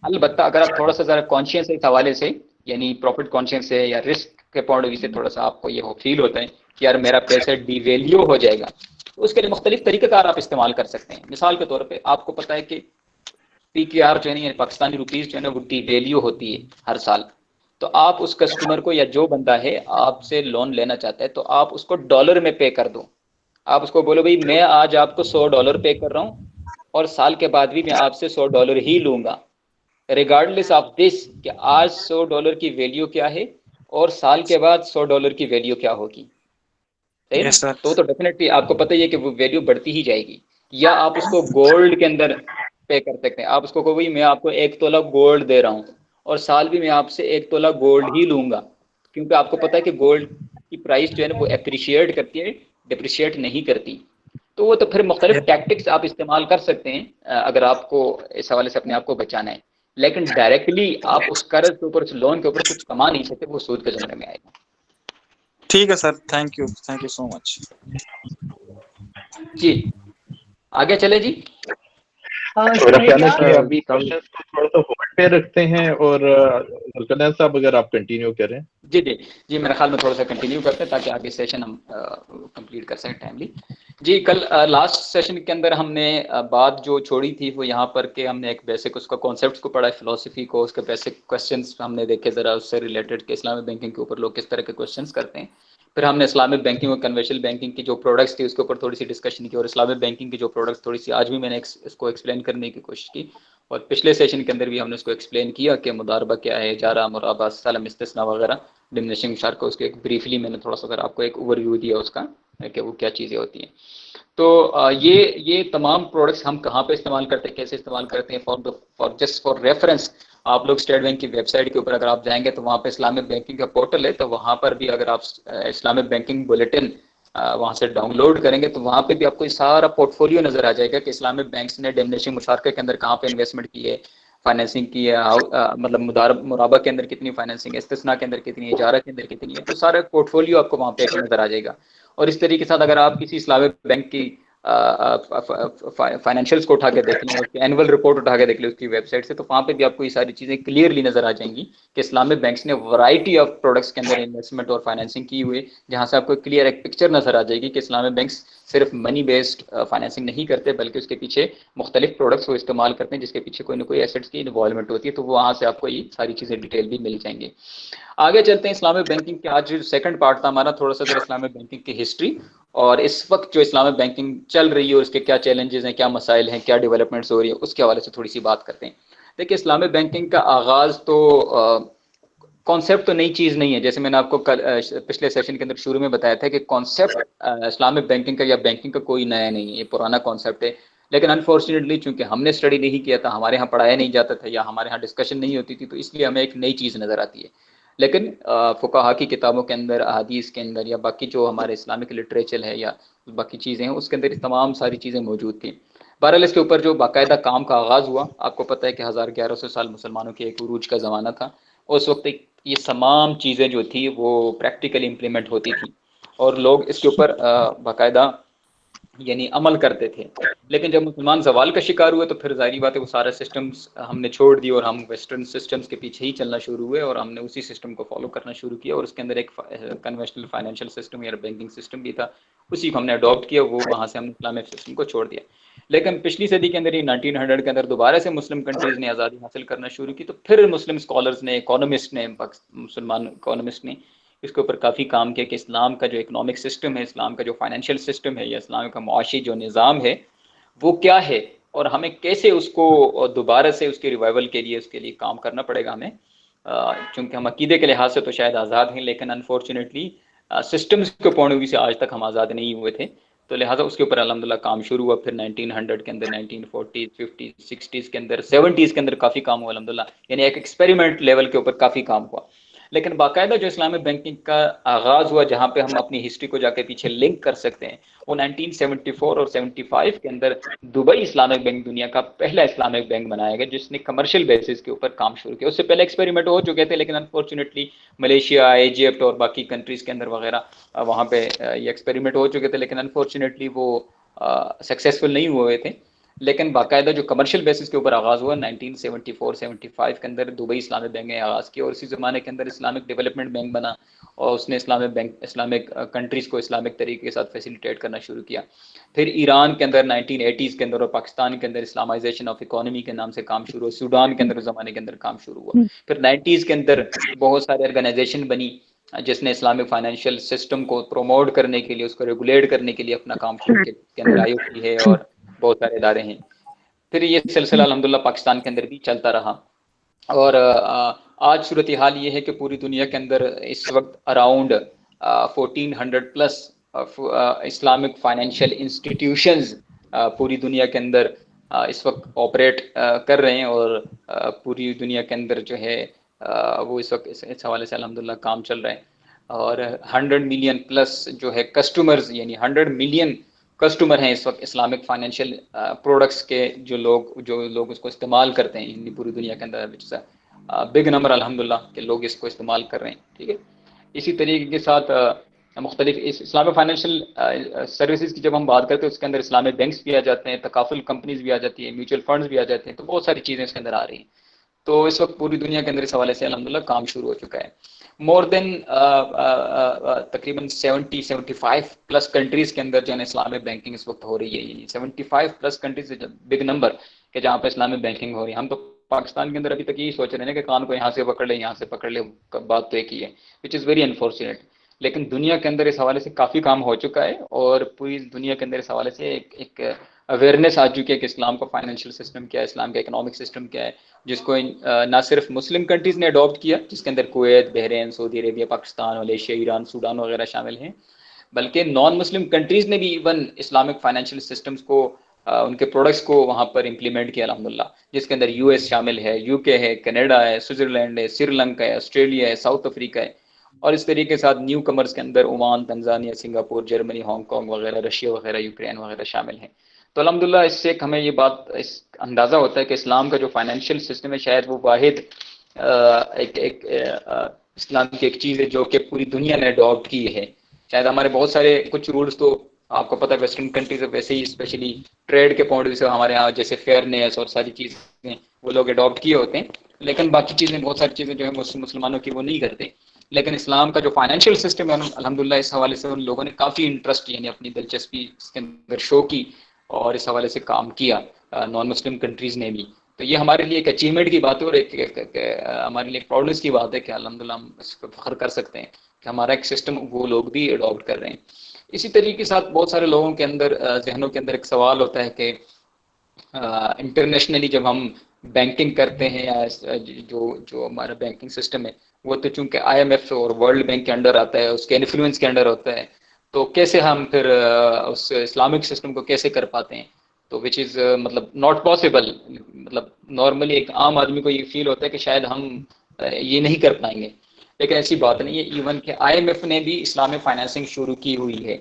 अलबत्ता अगर आप थोड़ा सा जरा कॉन्शियस है इस हवाले से, यानी प्रॉफिट कॉन्शियस है या रिस्क के पॉइंट ऑफ व्यू से थोड़ा सा आपको ये हो फील होता है कि यार मेरा पैसा डिवैल्यू हो जाएगा, तो उसके लिए मुख्तलिफ तरीक़ेकार आप इस्तेमाल कर सकते हैं। मिसाल के तौर पर आपको पता है कि PKR जो है पाकिस्तानी रुपीज़ जो है ना वो डिवैल्यू होती है हर साल, तो आप उस कस्टमर को या जो बंदा है आपसे लोन लेना चाहता है तो आप उसको डॉलर में पे कर दो। आप उसको बोलो भाई मैं आज आपको $100 पे कर रहा हूँ और साल के बाद भी मैं आपसे $100 ही लूंगा, रिगार्डलेस ऑफ दिस कि आज $100 की वैल्यू क्या है और साल के बाद $100 की वैल्यू क्या होगी। सही ना? Yes sir. तो डेफिनेटली आपको पता ही है कि वो वैल्यू बढ़ती ही जाएगी। या आप उसको गोल्ड के अंदर पे कर सकते हैं। आप उसको कहो भाई मैं आपको 1 तोला गोल्ड दे रहा हूँ और साल भी मैं आपसे 1 तोला गोल्ड ही लूंगा, क्योंकि आपको पता है कि गोल्ड की प्राइस जो है ना वो एप्रिशिएट करती है, डिप्रिशिएट नहीं करती। तो वो तो फिर मुख्तलिफ टैक्टिक्स आप इस्तेमाल कर सकते हैं अगर आपको इस हवाले से अपने आप को बचाना है, लेकिन डायरेक्टली आप उस कर्ज के ऊपर, उस लोन के ऊपर कुछ कमा नहीं सकते, वो सूद के ज़मरे में आएगा। ठीक है sir, thank you so much. जी आगे चले जी। मेरा ख्याल है कि अभी कल क्वेश्चंस को थोड़ा सा होल्ड पे रखते हैं और जुल्करनैन साहब अगर आप कंटिन्यू करें। जी जी जी, मेरे ख्याल में थोड़ा सा कंटिन्यू करते हैं ताकि आगे सेशन हम कंप्लीट कर सकें टाइमली। जी कल लास्ट सेशन के अंदर हमने बात जो छोड़ी थी वो यहाँ पर कि हमने एक बेसिक उसका कॉन्सेप्ट्स को पढ़ा, फिलोसफी को, उसके बेसिक क्वेश्चंस हमने देखे ज़रा उससे रिलेटेड कि इस्लामिक बैंकिंग के ऊपर लोग किस तरह के क्वेश्चंस करते हैं। फिर हमने इस्लामिक बैंकिंग और कन्वेंशनल बैंकिंग की जो प्रोडक्ट्स थी उसके ऊपर थोड़ी सी डिस्कशन की और इस्लामिक बैंकिंग की जो प्रोडक्ट्स थोड़ी सी आज भी मैंने इसको एक्सप्लेन करने की कोशिश की। और पिछले सेशन के अंदर भी हमने उसको एक्सप्लेन किया कि मुदारबा क्या है, जारा, मुराबा, सलम, इस्तिस्ना वगैरह, डिमिनिशिंग शार्क को उसके एक ब्रीफली मैंने थोड़ा सा अगर आपको एक ओवरव्यू दिया उसका कि वो क्या चीज़ें होती हैं। तो ये तमाम प्रोडक्ट्स हम कहाँ पे इस्तेमाल करते हैं, कैसे इस्तेमाल करते हैं, फॉर रेफरेंस आप लोग स्टेट बैंक की वेबसाइट के ऊपर अगर आप जाएंगे तो वहाँ पे इस्लामिक बैंकिंग का पोर्टल है, तो वहाँ पर भी अगर आप इस्लामिक बैंकिंग बुलेटिन वहाँ से डाउनलोड करेंगे तो वहाँ पे भी आपको सारा पोर्टफोलियो नजर आ जाएगा कि इस्लामिक बैंक्स ने डिमिनिशिंग मुशारके के अंदर कहाँ पे इन्वेस्टमेंट की है, फाइनेंसिंग की है, मतलब मुराबा के अंदर कितनी फाइनेंसिंग है, इस्तिस्ना के अंदर कितनी है, जारा के अंदर कितनी है, तो सारा पोर्टफोलियो आपको वहाँ पे नजर आ जाएगा। और इस तरीके के साथ अगर आप किसी इस्लामिक बैंक की फाइनेंशियल्स को उठा के देख लें, उसकी एनुअल रिपोर्ट उठा के देख लें उसकी वेबसाइट से, तो वहाँ पे भी आपको ये सारी चीज़ें क्लियरली नजर आ जाएंगी कि इस्लामिक बैंक्स ने वैरायटी ऑफ प्रोडक्ट्स के अंदर इन्वेस्टमेंट और फाइनेंसिंग की हुई है, जहाँ से आपको क्लियर एक पिक्चर नजर आ जाएगी कि इस्लामिक बैंक्स सिर्फ मनी बेस्ड फाइनेंसिंग नहीं करते बल्कि उसके पीछे मुख्तलिफ प्रोडक्ट्स को इस्तेमाल करते हैं जिसके पीछे कोई ना कोई एसेट्स की इन्वॉल्वमेंट होती है। तो वहाँ से आपको ये सारी चीज़ें डिटेल भी मिल जाएंगी। आगे चलते हैं इस्लामिक बैंकिंग के, आज जो सेकंड पार्ट था हमारा, थोड़ा सा इस्लामिक बैंकिंग की हिस्ट्री और इस वक्त जो इस्लामिक बैंकिंग चल रही है उसके क्या चैलेंजेस हैं, क्या मसाइल हैं, क्या डेवलपमेंट्स हो रही है, उसके हवाले से थोड़ी सी बात करते हैं। देखिए इस्लामिक बैंकिंग का आगाज़ तो कॉन्सेप्ट तो नई चीज़ नहीं है, जैसे मैंने आपको पिछले सेशन के अंदर शुरू में बताया था कि कॉन्सेप्ट इस्लामिक बैंकिंग का या बैंकिंग का कोई नया नहीं है, ये पुराना कॉन्सेप्ट है। लेकिन अनफॉर्चुनेटली चूंकि हमने स्टडी नहीं किया था, हमारे यहाँ पढ़ाया नहीं जाता था या हमारे यहाँ डिस्कशन नहीं होती थी, तो इसलिए हमें एक नई चीज़ नज़र आती है। लेकिन फुकाहा की किताबों के अंदर, अहादीस के अंदर या बाकी जो हमारे इस्लामिक लिटरेचर है या बाकी चीज़ें हैं उसके अंदर तमाम सारी चीज़ें मौजूद थी। बहरहाल इसके ऊपर जो बाकायदा काम का आगाज़ हुआ, आपको पता है कि 1100 साल मुसलमानों के एक उरूज का ज़माना था। उस वक्त ये तमाम चीज़ें जो थी वो प्रैक्टिकली इम्प्लीमेंट होती थी और लोग इसके ऊपर बाकायदा यानी अमल करते थे। लेकिन जब मुसलमान जवाल का शिकार हुए तो फिर जाहिर बात है वो सारे सिस्टम्स हमने छोड़ दिए और हम वेस्टर्न सिस्टम्स के पीछे ही चलना शुरू हुए और हमने उसी सिस्टम को फॉलो करना शुरू किया और उसके अंदर एक कन्वेंशनल फाइनेंशियल सिस्टम या बैंकिंग सिस्टम भी था, उसी को हमने अडॉप्ट किया, वो वहाँ से हमने इस्लामिक सिस्टम को छोड़ दिया। लेकिन पिछली सदी के अंदर ही 1900 के अंदर दोबारा से मुस्लिम कंट्रीज ने आज़ादी हासिल करना शुरू की, तो फिर मुस्लिम स्कॉलर्स ने, इकोनॉमिस्ट ने, मुसलमान इकोनॉमिस्ट ने इसके ऊपर काफ़ी काम किया कि इस्लाम का जो इकोनॉमिक सिस्टम है, इस्लाम का जो फाइनेंशियल सिस्टम है या इस्लाम का मुआशी जो निज़ाम है वो क्या है और हमें कैसे उसको दोबारा से उसके रिवाइवल के लिए उसके लिए काम करना पड़ेगा हमें। चूँकि हम अकीदे के लिहाज से तो शायद आज़ाद हैं, लेकिन अनफॉर्चुनेटली सिस्टम्स के पॉइंट ऑफ व्यू से आज तक हम आज़ाद नहीं हुए थे, तो लिहाजा उसके ऊपर अल्हम्दुलिल्लाह काम शुरू हुआ। फिर 1900 के अंदर, 1940, 50, 60s के अंदर, 70s के अंदर काफ़ी काम हुआ अल्हम्दुलिल्लाह, यानी एक एक्सपेरिमेंट लेवल के ऊपर काफ़ी काम हुआ। लेकिन बाकायदा जो इस्लामिक बैंकिंग का आगाज़ हुआ, जहाँ पे हम अपनी हिस्ट्री को जाके पीछे लिंक कर सकते हैं, वो 1974 और 75 के अंदर दुबई इस्लामिक बैंक दुनिया का पहला इस्लामिक बैंक बनाया गया जिसने कमर्शियल बेसिस के ऊपर काम शुरू किया। उससे पहले एक्सपेरिमेंट हो चुके थे लेकिन अनफॉर्चुनेटली मलेशिया, इजिप्ट और बाकी कंट्रीज के अंदर वगैरह वहाँ पे ये एक्सपेरिमेंट हो चुके थे, लेकिन अनफॉर्चुनेटली वो सक्सेसफुल नहीं हुए थे। लेकिन बाकायदा जो कमर्शियल बेसिस के ऊपर आगाज़ हुआ 1974-75 के अंदर दुबई इस्लामिक बैंक ने आगाज़ किया, और इसी ज़माने के अंदर इस्लामिक डेवलपमेंट बैंक बना और उसने इस्लामिक कंट्रीज़ को इस्लामिक तरीके के साथ फैसिलिटेट करना शुरू किया। फिर ईरान के अंदर 1980s के अंदर और पाकिस्तान के अंदर इस्लामाइजेशन ऑफ इकोनॉमी के नाम से काम शुरू हुआ, सूडान के अंदर उस ज़माने के अंदर काम शुरू हुआ। फिर 90s के अंदर बहुत सारी ऑर्गेनाइजेशन बनी जिसने इस्लामिक फाइनेंशियल सिस्टम को प्रमोट करने के लिए, उसको रेगुलेट करने के लिए अपना काम शुरू किया, के अंदर IOC है और बहुत सारे इदारे हैं। फिर ये सिलसिला अल्हम्दुलिल्लाह पाकिस्तान के अंदर भी चलता रहा, और आज सूरत हाल ये है कि पूरी दुनिया के अंदर इस वक्त around 1400 plus Islamic financial institutions पूरी दुनिया के अंदर इस वक्त ऑपरेट कर रहे हैं, और पूरी दुनिया के अंदर जो है वो इस वक्त इस हवाले से अल्हम्दुलिल्लाह काम चल रहा है। और 100 मिलियन प्लस जो है कस्टमर्स, यानी 100 मिलियन कस्टमर हैं इस वक्त इस्लामिक फाइनेंशियल प्रोडक्ट्स के, जो लोग उसको इस्तेमाल करते हैं पूरी दुनिया के अंदर, विच बिग नंबर अल्हम्दुलिल्लाह के लोग इसको इस्तेमाल कर रहे हैं। ठीक है, इसी तरीके के साथ मुख्तलिफ इस इस्लामिक फाइनेंशियल सर्विसेज की जब हम बात करते हैं उसके अंदर इस्लामिक बैंक्स भी आ जाते हैं, तकाफुल कंपनीज भी आ जाती है, म्यूचुअल फंड्स भी आ जाते हैं, तो बहुत सारी चीज़ें इसके अंदर आ रही हैं। तो इस वक्त पूरी दुनिया के अंदर इस हवाले से अल्हम्दुलिल्लाह काम शुरू हो चुका है। मोर देन तकरीबन 70-75 प्लस कंट्रीज के अंदर जो है इस्लामिक बैंकिंग इस वक्त हो रही है। 75 प्लस कंट्रीज बिग नंबर के जहाँ पर इस्लामिक बैंकिंग हो रही है। हम तो पाकिस्तान के अंदर अभी तक यही सोच रहे हैं कि कान को यहाँ से पकड़ ले, यहाँ से पकड़ ले, बात तो एक ही है, विच इज़ वेरी अनफॉर्चुनेट। लेकिन दुनिया के अंदर इस हवाले से काफ़ी काम हो चुका है, और पूरी दुनिया के अंदर इस हवाले से एक अवेयरनेस आ चुकी है कि इस्लाम का फाइनेंशियल सिस्टम क्या है, इस्लाम का इकोनॉमिक सिस्टम क्या है, जिसको ना सिर्फ मुस्लिम कंट्रीज़ ने अडॉप्ट किया, जिसके अंदर Kuwait, Bahrain, Saudi Arabia, Pakistan, Malaysia, Iran, Sudan वगैरह शामिल हैं, बल्कि नॉन मुस्लिम कंट्रीज़ ने भी इवन इस्लामिक फाइनेंशियल सिस्टम्स को उनके प्रोडक्ट्स को वहाँ पर इम्प्लीमेंट किया अल्हम्दुलिल्लाह, जिसके अंदर US शामिल है, UK है, कनाडा है, स्विट्ज़रलैंड है, श्रीलंका है, ऑस्ट्रेलिया है, साउथ अफ्रीका है, और इस तरीके के साथ न्यू कमर्स के अंदर Oman, Tanzania, Singapore, Germany, Hong Kong वगैरह, रशिया वगैरह, यूक्रेन वगैरह शामिल हैं। तो अल्हम्दुलिल्लाह इससे हमें ये बात इस अंदाज़ा होता है कि इस्लाम का जो फाइनेंशियल सिस्टम है शायद वो वाहिद इस्लाम की एक चीज़ है जो कि पूरी दुनिया ने अडॉप्ट की है। शायद हमारे बहुत सारे कुछ रूल्स तो आपको पता है वेस्टर्न कंट्रीज वैसे ही, स्पेशली ट्रेड के पॉइंट से हमारे यहाँ जैसे फेयरनेस और सारी चीज़ें वो लोग अडॉप्ट किए होते हैं, लेकिन बाकी चीज़ें बहुत सारी चीज़ें जो है मुसलमानों की वो नहीं करते। लेकिन इस्लाम का जो फाइनेंशियल सिस्टम है अल्हम्दुलिल्लाह इस हवाले से उन लोगों ने काफ़ी इंटरेस्ट यानी अपनी दिलचस्पी इसके अंदर शो की और इस हवाले से काम किया, नॉन मुस्लिम कंट्रीज़ ने भी। तो ये हमारे लिए एक अचीवमेंट की बात है और हमारे लिए प्राउडनेस की बात है कि अल्हम्दुलिल्लाह हम इस पर फख्र कर सकते हैं कि हमारा एक सिस्टम वो लोग भी अडॉप्ट कर रहे हैं। इसी तरीके के साथ बहुत सारे लोगों के अंदर जहनों के अंदर एक सवाल होता है कि इंटरनेशनली जब हम बैंकिंग करते हैं या जो हमारा बैंकिंग सिस्टम है वो तो चूंकि IMF और वर्ल्ड बैंक के अंडर आता है, उसके इन्फ्लुएंस के अंडर होता है, तो कैसे हम फिर उस इस्लामिक सिस्टम को कैसे कर पाते हैं, तो विच इज़ मतलब नॉट पॉसिबल। मतलब नॉर्मली एक आम आदमी को ये फील होता है कि शायद हम ये नहीं कर पाएंगे, लेकिन ऐसी बात नहीं है। इवन के IMF ने भी इस्लामिक फाइनेंसिंग शुरू की हुई है।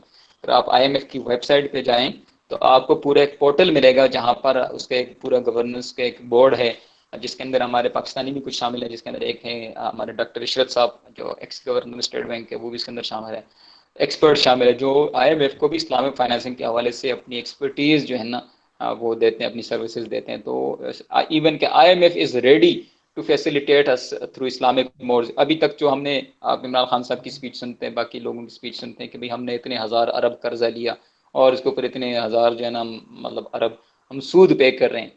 तो आप IMF की वेबसाइट पे जाएं तो आपको पूरा एक पोर्टल मिलेगा जहाँ पर उसका एक पूरा गवर्नेंस का एक बोर्ड है, जिसके अंदर हमारे पाकिस्तानी भी कुछ शामिल है, जिसके अंदर एक है हमारे डॉक्टर इशरत साहब जो एक्स गवर्नर स्टेट बैंक है, वो भी इसके अंदर शामिल है, एक्सपर्ट शामिल है जो IMF को भी इस्लामिक फाइनेंसिंग के हवाले से अपनी एक्सपर्टीज़ जो है ना वो देते हैं, अपनी सर्विसेज देते हैं। तो इवन के IMF is ready to facilitate us through Islamic modes. अभी तक जो हमने आप इमरान खान साहब की स्पीच सुनते हैं, बाकी लोगों की स्पीच सुनते हैं कि भाई हमने इतने हज़ार अरब कर्जा लिया और इसके ऊपर इतने हज़ार जो है ना मतलब अरब हम सूद पे कर रहे हैं,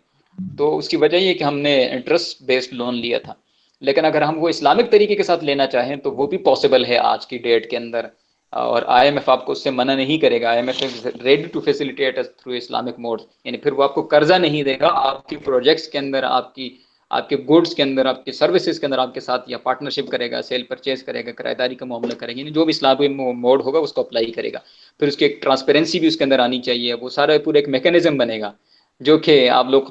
तो उसकी वजह ये कि हमने इंटरेस्ट बेस्ड लोन लिया था। लेकिन अगर हम वो इस्लामिक तरीके के साथ लेना चाहें तो वो भी पॉसिबल है आज की डेट के अंदर, और IMF आपको उससे मना नहीं करेगा। IMF is ready to facilitate us through Islamic modes, यानी फिर वो आपको कर्जा नहीं देगा, आपकी प्रोजेक्ट्स के अंदर, आपके गुड्स के अंदर, आपके सर्विसेज के अंदर आपके साथ या पार्टनरशिप करेगा, सेल परचेज करेगा, किराएदारी का मामला करेगा, यानी जो भी इस्लामिक मोड होगा उसको अप्लाई करेगा। फिर उसकी एक ट्रांसपेरेंसी भी उसके अंदर आनी चाहिए, वो सारा पूरा एक मैकेनिज्म बनेगा जो कि आप लोग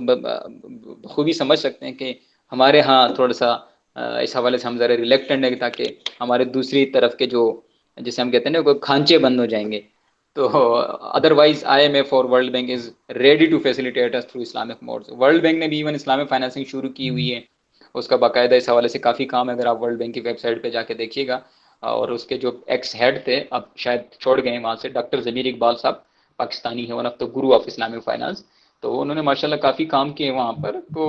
खूबी समझ सकते हैं कि हमारे यहाँ थोड़ा सा इस हवाले से हम ज़रा रिलेक्टेंट है, ताकि हमारे दूसरी तरफ के जो जैसे हम कहते हैं ना वो खांचे बंद हो जाएंगे। तो अदरवाइज IMF और World Bank is ready to facilitate us through Islamic modes. World Bank ने भी इवन इस्लामिक फाइनेंसिंग शुरू की हुई है, उसका बाकायदा इस हवाले से काफ़ी काम है, अगर आप वर्ल्ड बैंक की वेबसाइट पे जाके देखिएगा। और उसके जो एक्स हेड थे, अब शायद छोड़ गए वहाँ से, डॉक्टर ज़मीर इकबाल साहब, पाकिस्तानी है, one of the Guru of Islamic finance. तो उन्होंने माशाल्लाह काफ़ी काम किए वहाँ पर। तो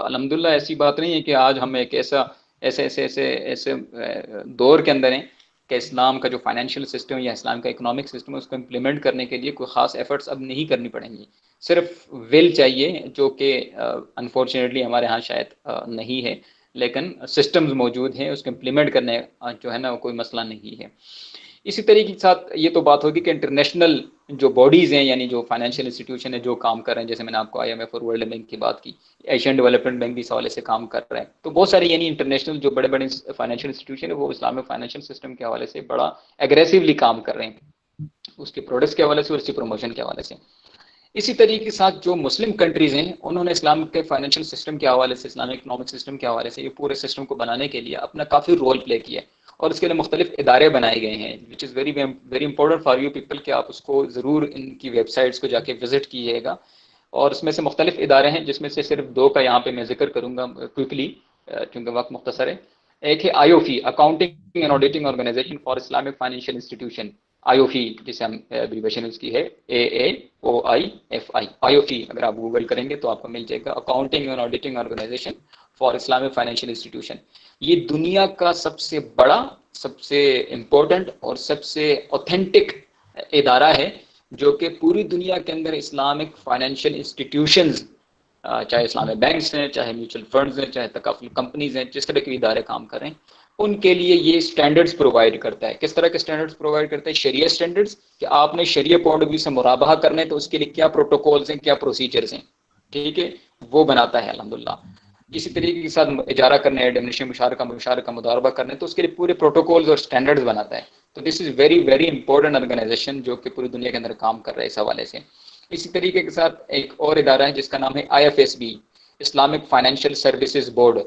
अल्हम्दुलिल्लाह ऐसी बात नहीं है कि आज हम एक ऐसे दौर के अंदर हैं कि इस्लाम का जो फाइनेंशियल सिस्टम या इस्लाम का इकोनॉमिक सिस्टम है उसको इम्प्लीमेंट करने के लिए कोई ख़ास एफर्ट्स अब नहीं करनी पड़ेंगी, सिर्फ विल चाहिए, जो कि अनफॉर्चुनेटली हमारे यहाँ शायद नहीं है, लेकिन सिस्टम्स मौजूद हैं, उसको इम्प्लीमेंट करने जो है ना कोई मसला नहीं है। इसी तरीके के साथ ये तो बात होगी कि इंटरनेशनल जो बॉडीज़ हैं, यानी जो फाइनेंशियल इंस्टीट्यूशन है जो काम कर रहे हैं, जैसे मैंने आपको IMF और वर्ल्ड बैंक की बात की, एशियन डेवलपमेंट बैंक भी इस हवाले से काम कर रहे हैं। तो बहुत सारे यानी इंटरनेशनल जो बड़े बड़े फाइनेंशियल इंस्टीट्यूशन है वो इस्लामिक फाइनेंशियल सिस्टम के हवाले से बड़ा एग्रेसिवली काम कर रहे हैं, उसके प्रोडक्ट्स के हवाले से और उसकी प्रमोशन के हवाले से। इसी तरीके के साथ जो मुस्लिम कंट्रीज़ हैं उन्होंने इस्लाम के फाइनेंशियल सिस्टम के हवाले से, इस्लामिक इकोनॉमिक सिस्टम के हवाले से ये पूरे सिस्टम को बनाने के लिए अपना काफ़ी रोल प्ले किया है, और उसके लिए मुख्तलिफ इदारे बनाए गए हैं, which is very very important for you people कि आप उसको ज़रूर इनकी वेबसाइट्स को जाके विजिट कीजिएगा। और उसमें से मुख्तलिफ इदारे हैं जिसमें से सिर्फ 2 का यहाँ पे मैं जिक्र करूँगा क्विकली, क्योंकि वक्त मुख्तसर है। एक है IOFI, accounting and auditing organisation for Islamic financial institution, IOFI जिसे हम एब्रीवेशन उसकी है AAOIFI। IOFI अगर आप गूगल करेंगे तो आपको मिल जाएगा, accounting and auditing organisation for Islamic financial institution. ये दुनिया का सबसे बड़ा, सबसे इम्पोर्टेंट और सबसे ऑथेंटिक इदारा है जो कि पूरी दुनिया के अंदर इस्लामिक फाइनेंशियल इंस्टीट्यूशंस, चाहे इस्लामिक बैंक्स हैं, चाहे म्यूचुअल फंड्स हैं, चाहे तकाफुल कंपनीज हैं, जिस तरह के इदारे काम कर रहे हैं उनके लिए ये स्टैंडर्ड्स प्रोवाइड करता है। किस तरह के स्टैंडर्ड्स प्रोवाइड करता है? शरिया स्टैंडर्ड्स, कि आपने शरिया पॉइंट ऑफ व्यू से मुराबहा करना है तो उसके लिए क्या प्रोटोकॉल्स हैं, क्या प्रोसीजर्स हैं, ठीक है, वो बनाता है अल्हम्दुलिल्लाह। इसी तरीके के साथ इजारा करना है, डेमनिशन मुशारका मुदारबा करना है तो उसके लिए पूरे प्रोटोकॉल्स और स्टैंडर्ड्स बनाता है। तो this is very very important organisation जो कि पूरी दुनिया के अंदर काम कर रहा है इस हवाले से। इसी तरीके के साथ एक और इदारा है जिसका नाम है IFSB, Islamic financial services board.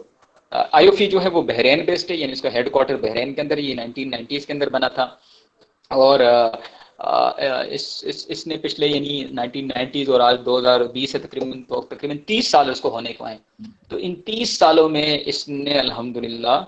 IOFI जो है वो बहरीन बेस्ड है, यानी इसका हेडक्वार्टर बहरीन के अंदर, ये 1990s के अंदर बना था, और इसने पिछले यानी 1990s और आज 2020 से तकरीबन 30 साल उसको होने को हैं। तो इन 30 सालों में इसने अल्हम्दुलिल्लाह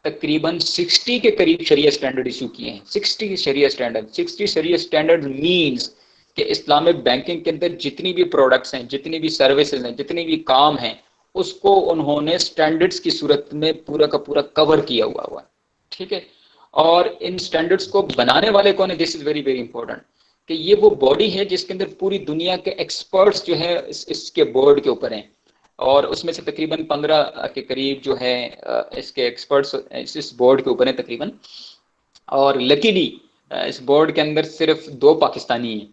तकरीबन 60 के करीब शरिया स्टैंडर्ड इशू किए हैं। 60 शरिया स्टैंडर्ड, 60 शरिया स्टैंडर्ड मीन्स कि इस्लामिक बैंकिंग के अंदर जितनी भी प्रोडक्ट्स हैं, जितनी भी सर्विसेज हैं, जितनी भी काम हैं, उसको उन्होंने स्टैंडर्ड्स की सूरत में पूरा का पूरा कवर किया हुआ है, ठीक है। और इन स्टैंडर्ड्स को बनाने वाले कौन है? This is very very important, कि ये वो बॉडी है जिसके अंदर पूरी दुनिया के एक्सपर्ट्स जो है इसके बोर्ड के ऊपर हैं, और उसमें से तकरीबन 15 के करीब जो है इसके एक्सपर्ट्स इस बोर्ड के ऊपर हैं तकरीबन। और लकीली इस बोर्ड के अंदर सिर्फ 2 पाकिस्तानी हैं,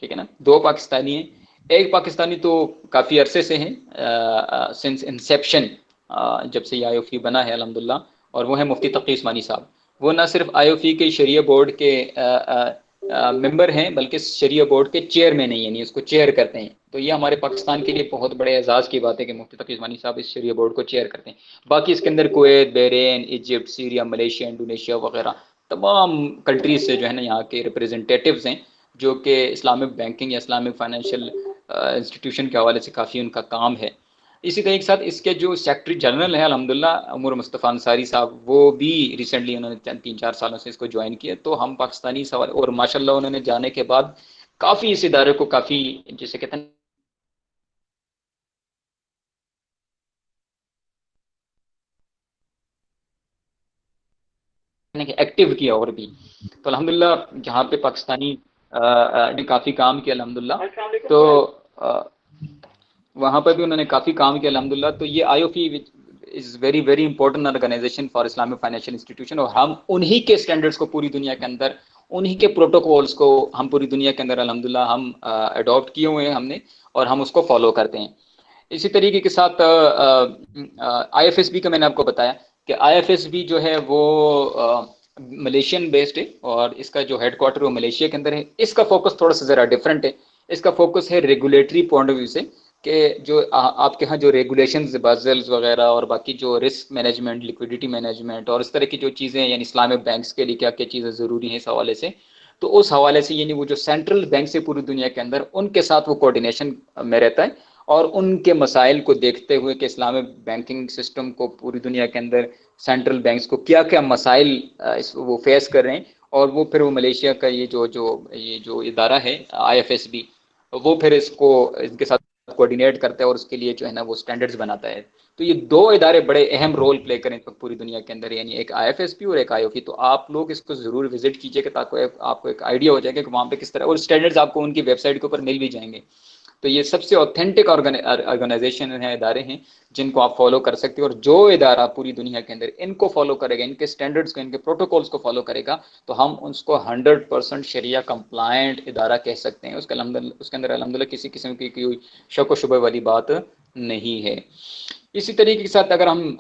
ठीक है ना, 2 पाकिस्तानी हैं। एक पाकिस्तानी तो काफ़ी अरसे से हैं, सिंस इंसेप्शन, जब से ये IOFI बना है अल्हम्दुलिल्लाह, और वो है मुफ्ती तकी उस्मानी साहब। वो ना सिर्फ IOFI के शरिया बोर्ड के मेंबर हैं बल्कि शरिया बोर्ड के चेयरमैन हैं, यानी उसको चेयर करते हैं। तो ये हमारे पाकिस्तान के लिए बहुत बड़े एजाज़ की बात है कि मुफ्ती तकी उस्मानी साहब इस शरिया बोर्ड को चेयर करते हैं। बाकी इसके अंदर Kuwait, Bahrain, Egypt, Syria, Malaysia, Indonesia वगैरह तमाम कंट्रीज से जो है ना यहाँ के रिप्रेजेंटेटिव्स हैं, जो कि इस्लामिक बैंकिंग या इस्लामिक फाइनेंशियल इंस्टीट्यूशन के हवाले से काफ़ी उनका काम है। इसी तरीके के साथ इसके जो सेक्रेटरी जनरल है अल्हम्दुलिल्लाह उमर मुस्तफ़ा अंसारी साहब, वो भी रिसेंटली उन्होंने 3-4 सालों से इसको ज्वाइन किया। तो हम पाकिस्तानी सवाल, और माशाल्लाह उन्होंने जाने के बाद काफ़ी इस इदारे को काफ़ी, जैसे कहते हैं एक्टिव किया और भी। तो अल्हम्दुलिल्लाह जहाँ पे पाकिस्तानी ने काफ़ी काम किया अल्हम्दुलिल्लाह, तो वहाँ पर भी उन्होंने काफ़ी काम किया अल्हम्दुलिल्लाह। तो ये IOFI is very very important organisation for Islamic financial institution, और हम उन्हीं के स्टैंडर्ड्स को पूरी दुनिया के अंदर, उन्हीं के प्रोटोकॉल्स को हम पूरी दुनिया के अंदर अल्हम्दुलिल्लाह हम अडॉप्ट किए हुए हैं हमने, और हम उसको फॉलो करते हैं। इसी तरीके के साथ IFSB का मैंने आपको बताया कि IFSB जो है वो मलेशियन बेस्ड है, और इसका जो हेडक्वार्टर वो मलेशिया के अंदर है। इसका फोकस थोड़ा सा ज़रा डिफरेंट है। इसका फोकस है रेगुलेटरी पॉइंट ऑफ व्यू से, कि जो आपके यहाँ जो रेगुलेशंस, बाज़ल्स वगैरह और बाकी जो रिस्क मैनेजमेंट, लिक्विडिटी मैनेजमेंट और इस तरह की जो चीज़ें, यानी इस्लामिक बैंक्स के लिए क्या क्या चीज़ें ज़रूरी हैं इस हवाले से, तो उस हवाले से यानी वो जो सेंट्रल बैंक से पूरी दुनिया के अंदर उनके साथ वो कोऑर्डिनेशन में रहता है, और उनके मसाइल को देखते हुए कि इस्लामिक बैंकिंग सिस्टम को पूरी दुनिया के अंदर सेंट्रल बैंक्स को क्या क्या मसाइल वो फेस कर रहे हैं, और वो फिर वो मलेशिया का ये जो इदारा है IFSB, वो फिर इसको इनके साथ कोऑर्डिनेट करता है और उसके लिए जो है ना वो स्टैंडर्ड्स बनाता है। तो ये दो इदारे बड़े अहम रोल प्ले करें तो पूरी दुनिया के अंदर, यानी एक IFSP और एक IOP। तो आप लोग इसको जरूर विजिट कीजिएगा ताकि आपको एक आइडिया हो जाएगा कि वहाँ पे किस तरह, और स्टैंडर्ड्स आपको उनकी वेबसाइट के ऊपर मिल भी जाएंगे। तो ये सबसे ऑथेंटिक ऑर्गेनाइजेशन है, इदारे हैं जिनको आप फॉलो कर सकते हो। और जो इदारा पूरी दुनिया के अंदर इनको फॉलो करेगा, इनके स्टैंडर्ड्स को, इनके प्रोटोकॉल्स को फॉलो करेगा, तो हम उसको 100% शरिया कंप्लायंट इदारा कह सकते हैं। उसके अंदर अल्हम्दुलिल्लाह किसी किस्म की कोई शक व शुबे वाली बात नहीं है। इसी तरीके के साथ अगर हम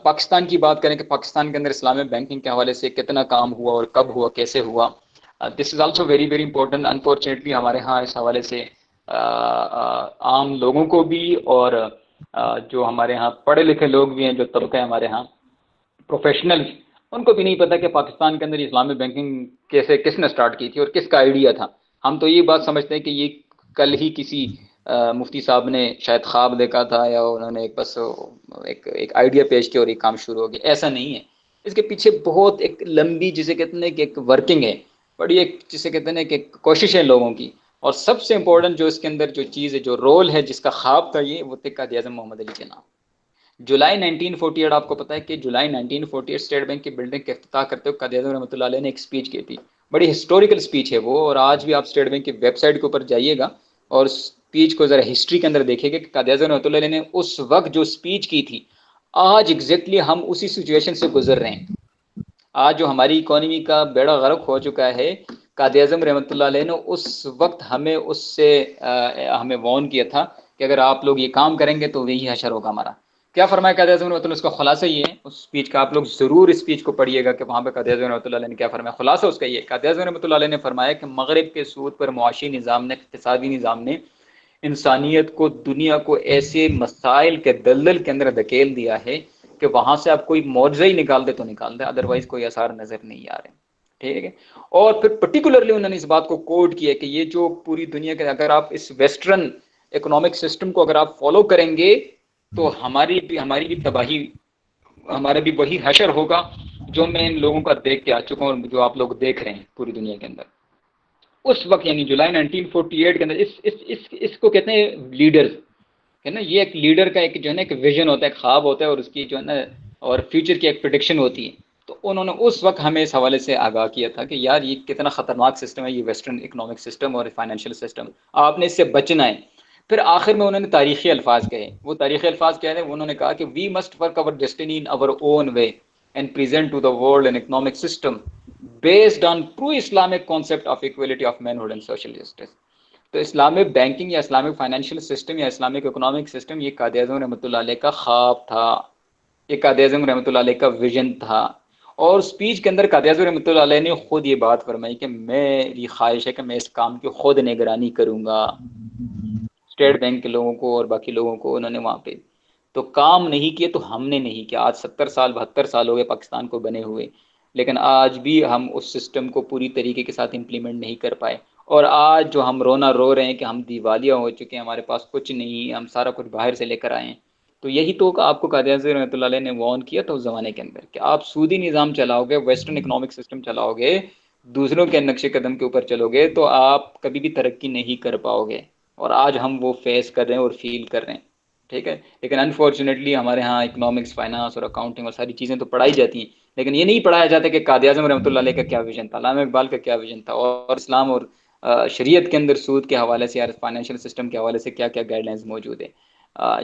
पाकिस्तान की बात करें कि पाकिस्तान के अंदर इस्लामिक बैंकिंग के हवाले से कितना काम हुआ और कब हुआ, कैसे हुआ, this is also very very important. Unfortunately हमारे यहाँ इस हवाले से आम लोगों को भी और जो हमारे यहाँ पढ़े लिखे लोग भी हैं, जो तबका है हमारे यहाँ प्रोफेशनल्स, उनको भी नहीं पता कि पाकिस्तान के अंदर इस्लामिक बैंकिंग कैसे, किसने स्टार्ट की थी और किसका आइडिया था। हम तो ये बात समझते हैं कि ये कल ही किसी मुफ्ती साहब ने शायद ख्वाब देखा था या उन्होंने एक बस एक आइडिया पेश किया और ये काम शुरू हो गया। ऐसा नहीं है, इसके पीछे बहुत एक लंबी, जिसे कहते हैं कि एक वर्किंग है, बड़ी एक जिसे कहते हैं कि कोशिश है लोगों की। और सबसे इम्पोर्टेंट जो इसके अंदर जो चीज़ है, जो रोल है, जिसका ख्वाब था ये, वो थे कायद-ए-आज़म मोहम्मद अली जिन्ना। जुलाई 1948, आपको पता है कि जुलाई 1948 स्टेट बैंक की बिल्डिंग का इफ्तिताह करते हुए कायद-ए-आज़म रहमतुल्लाह अलैह ने एक स्पीच की थी। बड़ी हिस्टोरिकल स्पीच है वो, और आज भी आप स्टेट बैंक की वेबसाइट के ऊपर जाइएगा और स्पीच को ज़रा हिस्ट्री के अंदर देखिएगा कि कायद-ए-आज़म रहमतुल्लाह अलैह ने उस वक्त जो स्पीच की थी, आज एग्जैक्टली हम उसी सिचुएशन से गुजर रहे हैं। आज जो हमारी इकोनॉमी का बेड़ा गर्क हो चुका है, कायद-ए-आज़म रहमतुल्लाह अलैह ने उस वक्त हमें उससे हमें वार्न किया था कि अगर आप लोग ये काम करेंगे तो वही हशर होगा हमारा। क्या फरमाया कायद-ए-आज़म रहमतुल्लाह, उसका खुलासा ये है उस स्पीच का। आप लोग ज़रूर इस स्पीच को पढ़िएगा कि वहाँ पे कायद-ए-आज़म रहमतुल्लाह अलैह ने क्या फरमाया। खुलासा उसका ये, कायद-ए-आज़म रहमतुल्लाह अलैह ने फरमाया कि मगरिब के सूद पर मुआशी निज़ाम ने, इक़्तिसादी निज़ाम ने इंसानियत को, दुनिया को ऐसे मसाइल के दलदल के अंदर धकेल दिया है कि वहाँ से आप कोई मौजज़ा ही निकाल दे तो निकाल दे, अदरवाइज कोई आसार नज़र नहीं आ रहे। ठीक है। और फिर पर्टिकुलरली उन्होंने इस बात को कोट किया कि ये जो पूरी दुनिया के, अगर आप इस वेस्टर्न इकोनॉमिक सिस्टम को अगर आप फॉलो करेंगे तो हमारी भी तबाही, हमारा भी वही हशर होगा जो मैं इन लोगों का देख के आ चुका हूँ और जो आप लोग देख रहे हैं पूरी दुनिया के अंदर। उस वक्त यानी जुलाई 1948 के अंदर इसको कहते हैं लीडर्स, है ना। ये एक लीडर का एक जो है ना एक विजन होता है, ख्वाब होता है, और उसकी जो है ना और फ्यूचर की एक प्रेडिक्शन होती है। तो उन्होंने उस वक्त हमें इस हवाले से आगाह किया था कि यार ये कितना ख़तरनाक सिस्टम है, ये वेस्टर्न इकोनॉमिक सिस्टम और फाइनेंशियल सिस्टम, आपने इससे बचना है। फिर आखिर में उन्होंने तारीख़ी अल्फाज कहे। वो तारीख़ी अल्फाज क्या है, उन्होंने कहा कि we must work our destiny in our own way and present to the world an economic system based on true Islamic concept of equality of manhood and social justice. तो इस्लामिक बैंकिंग या Islamic financial system या Islamic economic system, ये कायद-ए-आज़म रहमतुल्लाह अलैह का ख्वाब था, ये कायद-ए-आज़म रहमतुल्लाह अलैह का विजन था। और स्पीच के अंदर कायद-ए-आज़म रहमतुल्लाह अलैह ने खुद ये बात फरमाई कि मेरी ख्वाहिश है कि मैं इस काम की खुद निगरानी करूँगा। स्टेट बैंक के लोगों को और बाकी लोगों को उन्होंने वहाँ पे तो काम नहीं किए, तो हमने नहीं किया। आज 70 साल 72 साल हो गए पाकिस्तान को बने हुए, लेकिन आज भी हम उस सिस्टम को पूरी तरीके के साथ इम्प्लीमेंट नहीं कर पाए। और आज जो हम रोना रो रहे हैं कि हम दिवालिया हो चुके हैं, हमारे पास कुछ नहीं, हम सारा कुछ बाहर से लेकर आए हैं। तो यही तो आपको कायद-ए-आज़म रहमतुल्लाह अलैह ने वार्न किया था उस ज़माने के अंदर कि आप सूदी निज़ाम चलाओगे, वेस्टर्न इकोनॉमिक सिस्टम चलाओगे, दूसरों के नक्शे कदम के ऊपर चलोगे, तो आप कभी भी तरक्की नहीं कर पाओगे। और आज हम वो फेस कर रहे हैं और फील कर रहे हैं। ठीक है। लेकिन अनफॉर्चुनेटली हमारे यहाँ इकोनॉमिक्स, फाइनेंस और अकाउंटिंग और सारी चीज़ें तो पढ़ाई जाती हैं, लेकिन ये नहीं पढ़ाया जाता कि कायद-ए-आज़म रहमतुल्लाह अलैह का क्या विजन था, अल्लामा इकबाल का क्या विजन था, और इस्लाम और शरीयत के अंदर सूद के हवाले से या फाइनेंशियल सिस्टम के हवाले से क्या क्या गाइडलाइंस मौजूद है।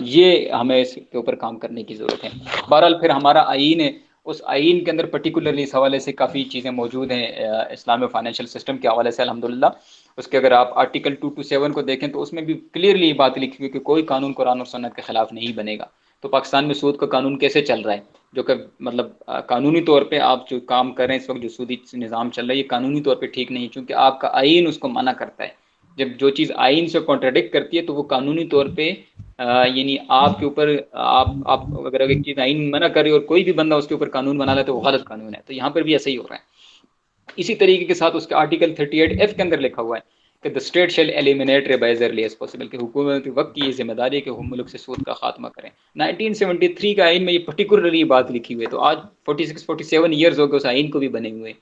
ये हमें इसके ऊपर काम करने की ज़रूरत है। बहरहाल फिर हमारा आईन है, उस आईन के अंदर पर्टिकुलरली इस हवाले से काफ़ी चीज़ें मौजूद हैं इस्लामिक फाइनेंशियल सिस्टम के हवाले से अल्हम्दुलिल्लाह। उसके अगर आप आर्टिकल 227 को देखें तो उसमें भी क्लियरली ये बात लिखी हुई है कि कोई कानून कुरान और सुन्नत के खिलाफ नहीं बनेगा। तो पाकिस्तान में सूद का कानून कैसे चल रहा है, जो कि मतलब कानूनी तौर पे आप जो काम कर रहे हैं इस वक्त, जो सूदी निज़ाम चल रहा है, ये कानूनी तौर पे ठीक नहीं है, क्योंकि आपका आईन उसको मना करता है। जब जो चीज़ आईन से कॉन्ट्राडिक्ट करती है तो वो कानूनी तौर पे यानी आपके ऊपर आप अगर एक चीज़ आईन मना करे और कोई भी बंदा उसके ऊपर कानून बना ले तो वो गलत कानून है। तो यहाँ पर भी ऐसा ही हो रहा है। इसी तरीके के साथ उसके आर्टिकल 38F के अंदर लिखा हुआ है कि the state shall eliminate riba as early as possible, कि हुकूमत के वक्त की ये जिम्मेदारी है कि वो मुल्क से सूद का खात्मा करें। 1973 का आइन में ये पर्टिकुलरली बात लिखी हुई है। तो आज 46-47 ईयर्स हो गए उस आइन को भी बने हुए,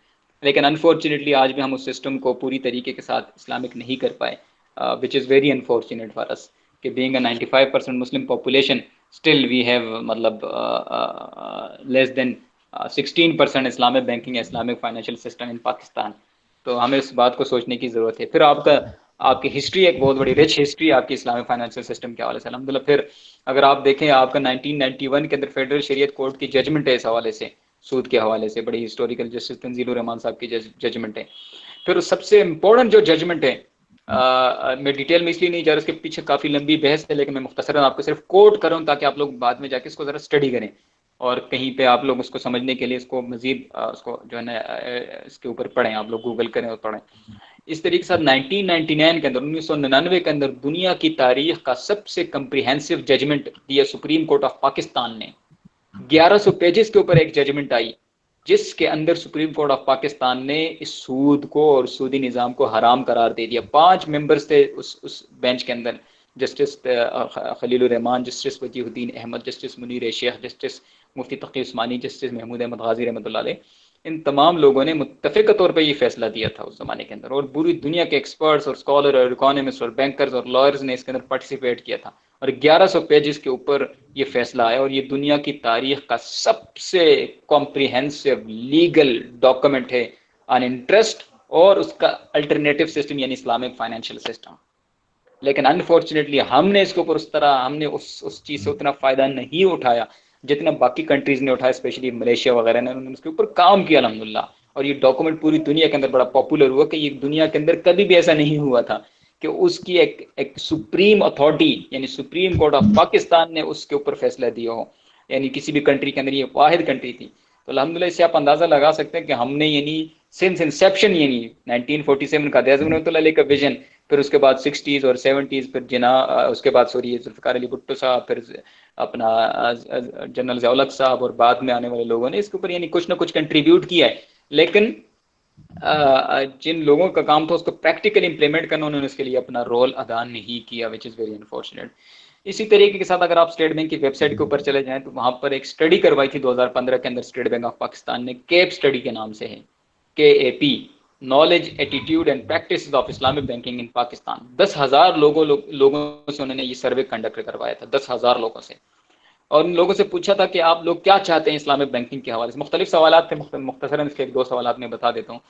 लेकिन अनफॉर्चुनेटली आज भी हम उस सिस्टम को पूरी तरीके के साथ इस्लामिक नहीं कर पाए। which is very unfortunate for us कि being a 95% Muslim population still we have मतलब less than 16% Islamic banking Islamic financial system in Pakistan। तो हमें इस बात को सोचने की ज़रूरत है। फिर आपकी हिस्ट्री एक बहुत बड़ी रिच हिस्ट्री आपकी इस्लामिक फाइनेंशियल सिस्टम के हवाले से अल्हम्दुलिल्लाह। फिर अगर आप देखें आपका 1991 के अंदर फेडरल शरीयत कोर्ट की जजमेंट है इस हवाले से, सूद के हवाले से, बड़ी हिस्टोरिकल जस्टिस तंजीलुर रहमान साहब की जजमेंट है। फिर सबसे इम्पोर्टेंट जो जजमेंट है, मैं डिटेल में इसलिए नहीं जा रहा, उसके पीछे काफ़ी लंबी बहस है, लेकिन मैं मुख्तसरन आपको सिर्फ कोट कर रहा हूँ ताकि आप लोग बाद में जाके इसको ज़रा स्टडी करें और कहीं पे आप लोग उसको समझने के लिए इसको मजीद उसको जो है ना इसके ऊपर पढ़ें, आप लोग गूगल करें और पढ़ें। इस तरीके से 1999 के अंदर 1999 के अंदर दुनिया की तारीख का सबसे कम्प्रिहेंसिव जजमेंट दिया सुप्रीम कोर्ट ऑफ पाकिस्तान ने। 1100 पेजेस के ऊपर एक जजमेंट आई जिसके अंदर सुप्रीम कोर्ट ऑफ पाकिस्तान ने इस सूद को और सूदी निज़ाम को हराम करार दे दिया। 5 मेंबर्स थे उस बेंच के अंदर, justice Khalilur Rahman, justice Wajihuddin Ahmad, justice Munir Sheikh, justice Mufti Taqi Usmani, justice Mahmood Ahmad Ghazi रहमतुल्लाह अलैह। इन तमाम लोगों ने मुत्तफ़िक़ तौर पर ये फैसला दिया था उस ज़माने के अंदर, और पूरी दुनिया के एक्सपर्ट्स और स्कॉलर और इकोनॉमिस्ट और बैंकर्स और लॉयर्स ने इसके अंदर पार्टिसिपेट किया था, और 1100 पेजेस के ऊपर ये फैसला आया। और ये दुनिया की तारीख का सबसे कॉम्प्रिहेंसिव लीगल डॉक्यूमेंट है ऑन इंटरेस्ट और उसका अल्टरनेटिव सिस्टम यानी इस्लामिक फाइनेंशियल सिस्टम। लेकिन अनफॉर्चुनेटली हमने इसके ऊपर उस तरह हमने उस चीज़ से उतना फ़ायदा नहीं उठाया जितना बाकी कंट्रीज़ ने उठाया, स्पेशली मलेशिया वगैरह ने, उन्होंने उसके ऊपर काम किया अल्हम्दुलिल्लाह। और ये डॉक्यूमेंट पूरी दुनिया के अंदर बड़ा पॉपुलर हुआ कि ये दुनिया के अंदर कभी भी ऐसा नहीं हुआ था कि उसकी एक सुप्रीम अथॉरिटी यानी सुप्रीम कोर्ट ऑफ पाकिस्तान ने उसके ऊपर फैसला दिया हो, यानी किसी भी कंट्री के अंदर ये वाहिद कंट्री थी। तो अल्हम्दुलिल्लाह इससे आप अंदाज़ा लगा सकते हैं कि हमने यानी सिंस इंसेप्शन यानी 1947 का रहमतुल्लाह का विजन, फिर उसके बाद 60s और 70s, फिर उसके बाद जुल्फ़िकार अली भुट्टो साहब, फिर अपना जनरल ज़िया-उल-हक़ साहब और बाद में आने वाले लोगों ने इसके ऊपर यानी कुछ ना कुछ कंट्रीब्यूट किया है। लेकिन जिन लोगों का काम था उसको प्रैक्टिकली इम्प्लीमेंट करना, उन्होंने उसके लिए अपना रोल अदा नहीं किया, विच इज़ वेरी अनफॉर्चुनेट। इसी तरीके के साथ अगर आप स्टेट बैंक की वेबसाइट के ऊपर चले जाएं तो वहाँ पर एक स्टडी करवाई थी 2015 के अंदर स्टेट बैंक ऑफ पाकिस्तान ने, केप स्टडी के नाम से है, KAP, knowledge attitude and practice of Islamic banking in Pakistan. 10,000 लोगों से उन्होंने ये सर्वे कंडक्ट करवाया था, 10,000 लोगों से, और उन लोगों से पूछा था कि आप लोग क्या चाहते हैं इस्लामिक बैंकिंग के हवाले से। मुख्तलिफ सवाल थे, मुख्तसरन इसके 1-2 सवाल मैं बता देता हूँ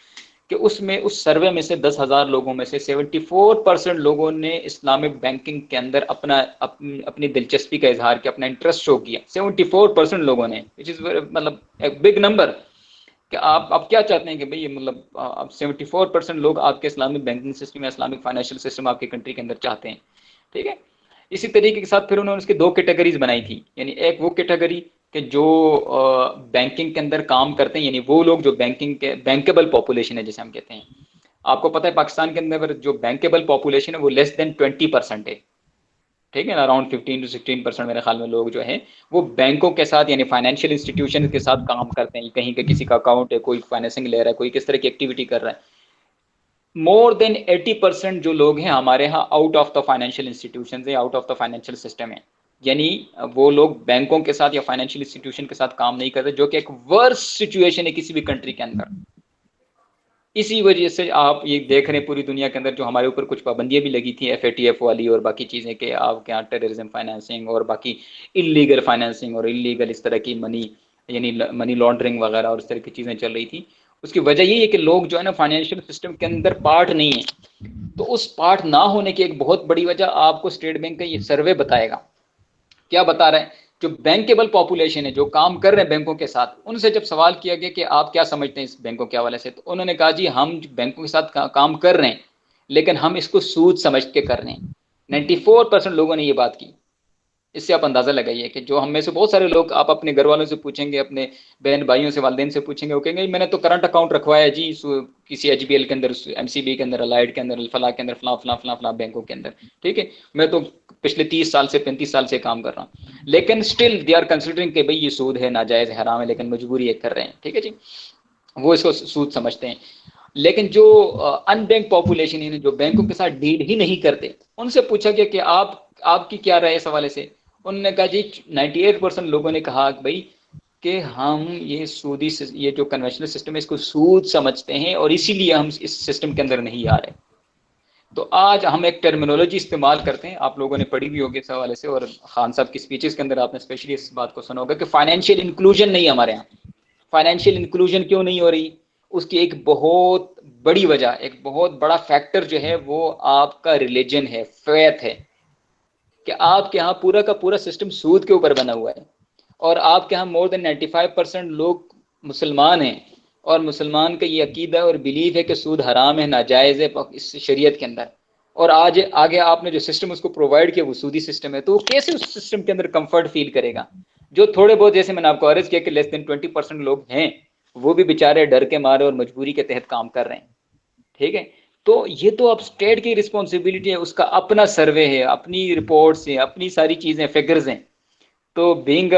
कि उसमें उस सर्वे में से 10,000 लोगों में से 74% लोगों ने इस्लामिक बैंकिंग के अंदर अपनी दिलचस्पी का इजहार किया, अपना इंटरेस्ट शो किया। 74% लोगों ने, विच इज़ मतलब एक बिग नंबर कि आप क्या चाहते हैं कि भाई मतलब आप 74% लोग आपके इस्लामिक बैंकिंग सिस्टम या इस्लामिक फाइनेंशियल सिस्टम आपके कंट्री के अंदर चाहते हैं, ठीक है। इसी तरीके के साथ फिर उन्होंने उसकी 2 कैटेगरीज बनाई थी, यानी एक वो कैटेगरी कि जो बैंकिंग के अंदर काम करते हैं, यानी वो लोग जो बैंकेबल पॉपुलेशन है जिसे हम कहते हैं। आपको पता है पाकिस्तान के अंदर जो बैंकेबल पॉपुलेशन है वो लेस देन 20% है, ठीक है ना, अराउंड 15 to 16% मेरे ख्याल में लोग जो हैं वो बैंकों के साथ यानी फाइनेंशियल इंस्टीट्यूशन के साथ काम करते हैं। कहीं के किसी का अकाउंट है, कोई फाइनेंसिंग ले रहा है, कोई किस तरह की एक्टिविटी कर रहा है। मोर देन 80% जो लोग हैं हमारे यहाँ out of the financial institution है, out of the financial system है, यानी वो लोग बैंकों के साथ या फाइनेंशियल इंस्टीट्यूशन के साथ काम नहीं करते, जो कि एक वर्स्ट सिचुएशन है किसी भी कंट्री के अंदर। इसी वजह से आप ये देख रहे हैं पूरी दुनिया के अंदर जो हमारे ऊपर कुछ पाबंदियां भी लगी थी FATF वाली और बाकी चीज़ें कि आपके यहाँ टेररिज्म फाइनेंसिंग और बाकी इलीगल फाइनेंसिंग और इलीगल इस तरह की मनी लॉन्ड्रिंग वगैरह और इस तरह की चीज़ें चल रही थी। उसकी वजह ये है कि लोग जो है ना फाइनेंशियल सिस्टम के अंदर पार्ट नहीं है। तो उस पार्ट ना होने की एक बहुत बड़ी वजह आपको स्टेट बैंक का ये सर्वे बताएगा। क्या बता रहे हैं, जो बैंकेबल पॉपुलेशन है जो काम कर रहे हैं बैंकों के साथ, उनसे जब सवाल किया गया कि आप क्या समझते हैं इस बैंकों के हवाले से, तो उन्होंने कहा जी हम बैंकों के साथ काम कर रहे हैं लेकिन हम इसको सूद समझ के कर रहे हैं। 94% लोगों ने ये बात की। इससे आप अंदाज़ा लगाइए कि जो हम में से बहुत सारे लोग, आप अपने घर वालों से पूछेंगे, अपने बहन भाइयों से, वालिदैन से पूछेंगे, वो कहेंगे मैंने तो करंट अकाउंट रखवाया है जी किसी HBL के अंदर, MCB के अंदर, अलाइड के अंदर, फला के अंदर, फला बैंकों के अंदर, ठीक है, मैं तो पिछले 30 साल से 35 साल से काम कर रहा हूँ, लेकिन स्टिल दे आर कंसिडरिंग कि भाई ये सूद है, नाजायज़, हराम है, लेकिन मजबूरी ये कर रहे हैं, ठीक है जी, वो इसको सूद समझते हैं। लेकिन जो अनबैंक पॉपुलेशन है, जो बैंकों के साथ डील ही नहीं करते, उनसे पूछा गया कि आपकी क्या राय है इस हवाले से। उन्होंने कहा जी 98% लोगों ने कहा भाई कि हम ये ये जो कन्वेंशनल सिस्टम है इसको सूद समझते हैं और इसीलिए हम इस सिस्टम के अंदर नहीं आ रहे। तो आज हम एक टर्मिनोलॉजी इस्तेमाल करते हैं, आप लोगों ने पढ़ी भी होगी इस हवाले से, और खान साहब की स्पीचेस के अंदर आपने स्पेशली इस बात को सुना होगा कि फाइनेंशियल इंक्लूजन नहीं हमारे यहाँ। फाइनेंशियल इंक्लूजन क्यों नहीं हो रही? उसकी एक बहुत बड़ी वजह, एक बहुत बड़ा फैक्टर जो है वो आपका रिलीजन है, फेथ है, कि आपके यहाँ पूरा का पूरा सिस्टम सूद के ऊपर बना हुआ है, और आपके यहाँ मोर देन 95% लोग मुसलमान हैं, और मुसलमान का ये अकीदा और बिलीफ है कि सूद हराम है, नाजायज़ है इस शरीयत के अंदर, और आज आगे आपने जो सिस्टम उसको प्रोवाइड किया वो सूदी सिस्टम है, तो वो कैसे उस सिस्टम के अंदर कंफर्ट फील करेगा? जो थोड़े बहुत, जैसे मैंने आपको अर्ज किया कि लेस देन 20% लोग हैं, वो भी बेचारे डर के मारे और मजबूरी के तहत काम कर रहे हैं। ठीक है, तो ये तो अब स्टेट की रिस्पॉन्सिबिलिटी है, उसका अपना सर्वे है, अपनी रिपोर्ट्स हैं, अपनी सारी चीजें, फिगर्स हैं। तो बीइंग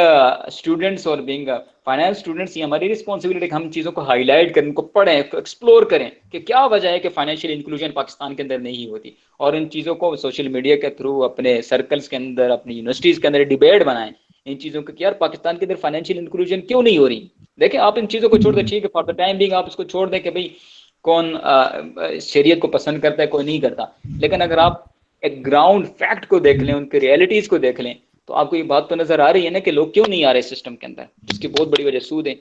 स्टूडेंट्स और बीइंग फाइनेंस स्टूडेंट्स, ये हमारी रिस्पॉन्सिबिलिटी है कि हम चीज़ों को हाईलाइट करें, उनको पढ़ें, एक्सप्लोर करें कि क्या वजह है कि फाइनेंशियल इंक्लूजन पाकिस्तान के अंदर नहीं होती, और इन चीज़ों को सोशल मीडिया के थ्रू अपने सर्कल्स के अंदर, अपनी यूनिवर्सिटीज़ के अंदर डिबेट बनाएं इन चीज़ों को कि यार पाकिस्तान के अंदर फाइनेंशियल इंक्लूजन क्यों नहीं हो रही। देखें, आप इन चीज़ों को छोड़ दें, ठीक है, फॉर द टाइम बिंग आप इसको छोड़ दें कि भाई कौन शरीयत को पसंद करता है, कोई नहीं करता, लेकिन अगर आप एक ग्राउंड फैक्ट को देख लें, उनकी रियलिटीज़ को देख लें, तो आपको ये बात तो नजर आ रही है ना कि लोग क्यों नहीं आ रहे सिस्टम के अंदर, जिसकी बहुत बड़ी वजह सूद है।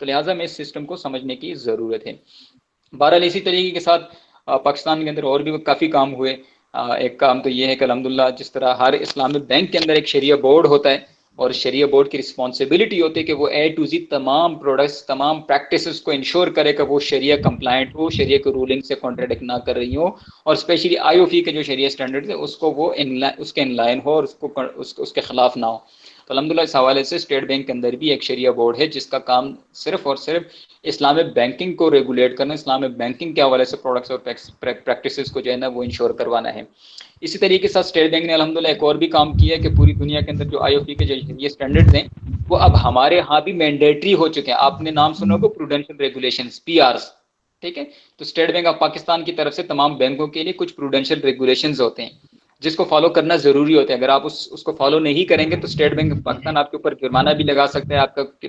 तो लिहाजा में इस सिस्टम को समझने की ज़रूरत है। बहरहाल इसी तरीके के साथ पाकिस्तान के अंदर और भी काफ़ी काम हुए। एक काम तो ये है कि अल्हम्दुलिल्लाह जिस तरह हर इस्लामिक बैंक के अंदर एक शरिया बोर्ड होता है, और शरिया बोर्ड की रिस्पॉन्सिबिलिटी होती है कि वो A to Z तमाम प्रोडक्ट्स, तमाम प्रैक्टिसेस को इंश्योर करे कि वो शरिया कंप्लाइंट हो, शरिया के रूलिंग से कॉन्ट्रडिक्ट ना कर रही हो, और स्पेशली IOF के जो शरिया स्टैंडर्ड्स है उसको वो उसके इनलाइन हो, और उसके खिलाफ ना हो। तो अल्हम्दुलिल्लाह इस हवाले से स्टेट बैंक के अंदर भी एक शरिया बोर्ड है जिसका काम सिर्फ और सिर्फ इस्लामिक बैंकिंग को रेगुलेट करना, इस्लामिक बैंकिंग के हवाले से प्रोडक्ट्स और प्रैक्टिसेस को जो है ना वो इंश्योर करवाना है। इसी तरीके से स्टेट बैंक ने अल्हम्दुलिल्लाह एक और भी काम किया है कि पूरी दुनिया के अंदर जो IOF के जो ये स्टैंडर्ड्स हैं वो अब हमारे यहाँ भी मैंडेटरी हो चुके हैं। आपने नाम सुना होगा प्रूडेंशियल रेगुलेशंस, PRs। ठीक है, तो स्टेट बैंक ऑफ पाकिस्तान की तरफ से तमाम बैंकों के लिए कुछ प्रूडेंशियल रेगुलेशंस होते हैं जिसको फॉलो करना जरूरी होता है। अगर आप उसको फॉलो नहीं करेंगे तो स्टेट बैंक ऑफ पाकिस्तान आपके ऊपर जुर्माना भी लगा सकता है,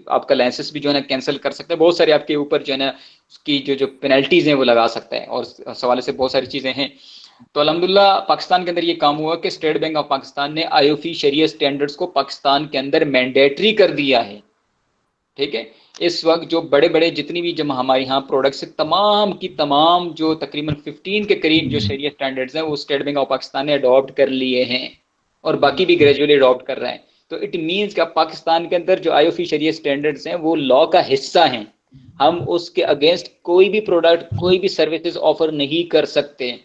आपका लाइसेंस भी जो है ना कैंसिल कर सकता है, बहुत सारे आपके ऊपर जो है ना उसकी जो पेनल्टीज हैं वो लगा सकता है, और इस हवाले से बहुत सारी चीज़ें हैं। तो अल्हम्दुलिल्लाह पाकिस्तान के अंदर ये काम हुआ कि स्टेट बैंक ऑफ पाकिस्तान ने IOF शरिया स्टैंडर्ड्स को पाकिस्तान के अंदर मैंडेटरी कर दिया है। ठीक है, इस वक्त जो बड़े बड़े जितनी भी जब हमारे यहाँ प्रोडक्ट्स है, तमाम की तमाम जो तकरीबन 15 के करीब जो शरिया स्टैंडर्ड्स हैं वो स्टेट बैंक ऑफ पाकिस्तान ने अडॉप्ट कर लिए हैं, और बाकी भी ग्रेजुअली अडॉप्ट कर रहे हैं। तो इट मीन्स कि पाकिस्तान के अंदर जो IOF शरिया स्टैंडर्ड्स हैं वो लॉ का हिस्सा हैं, हम उसके अगेंस्ट कोई भी प्रोडक्ट, कोई भी सर्विसेज ऑफर नहीं कर सकते।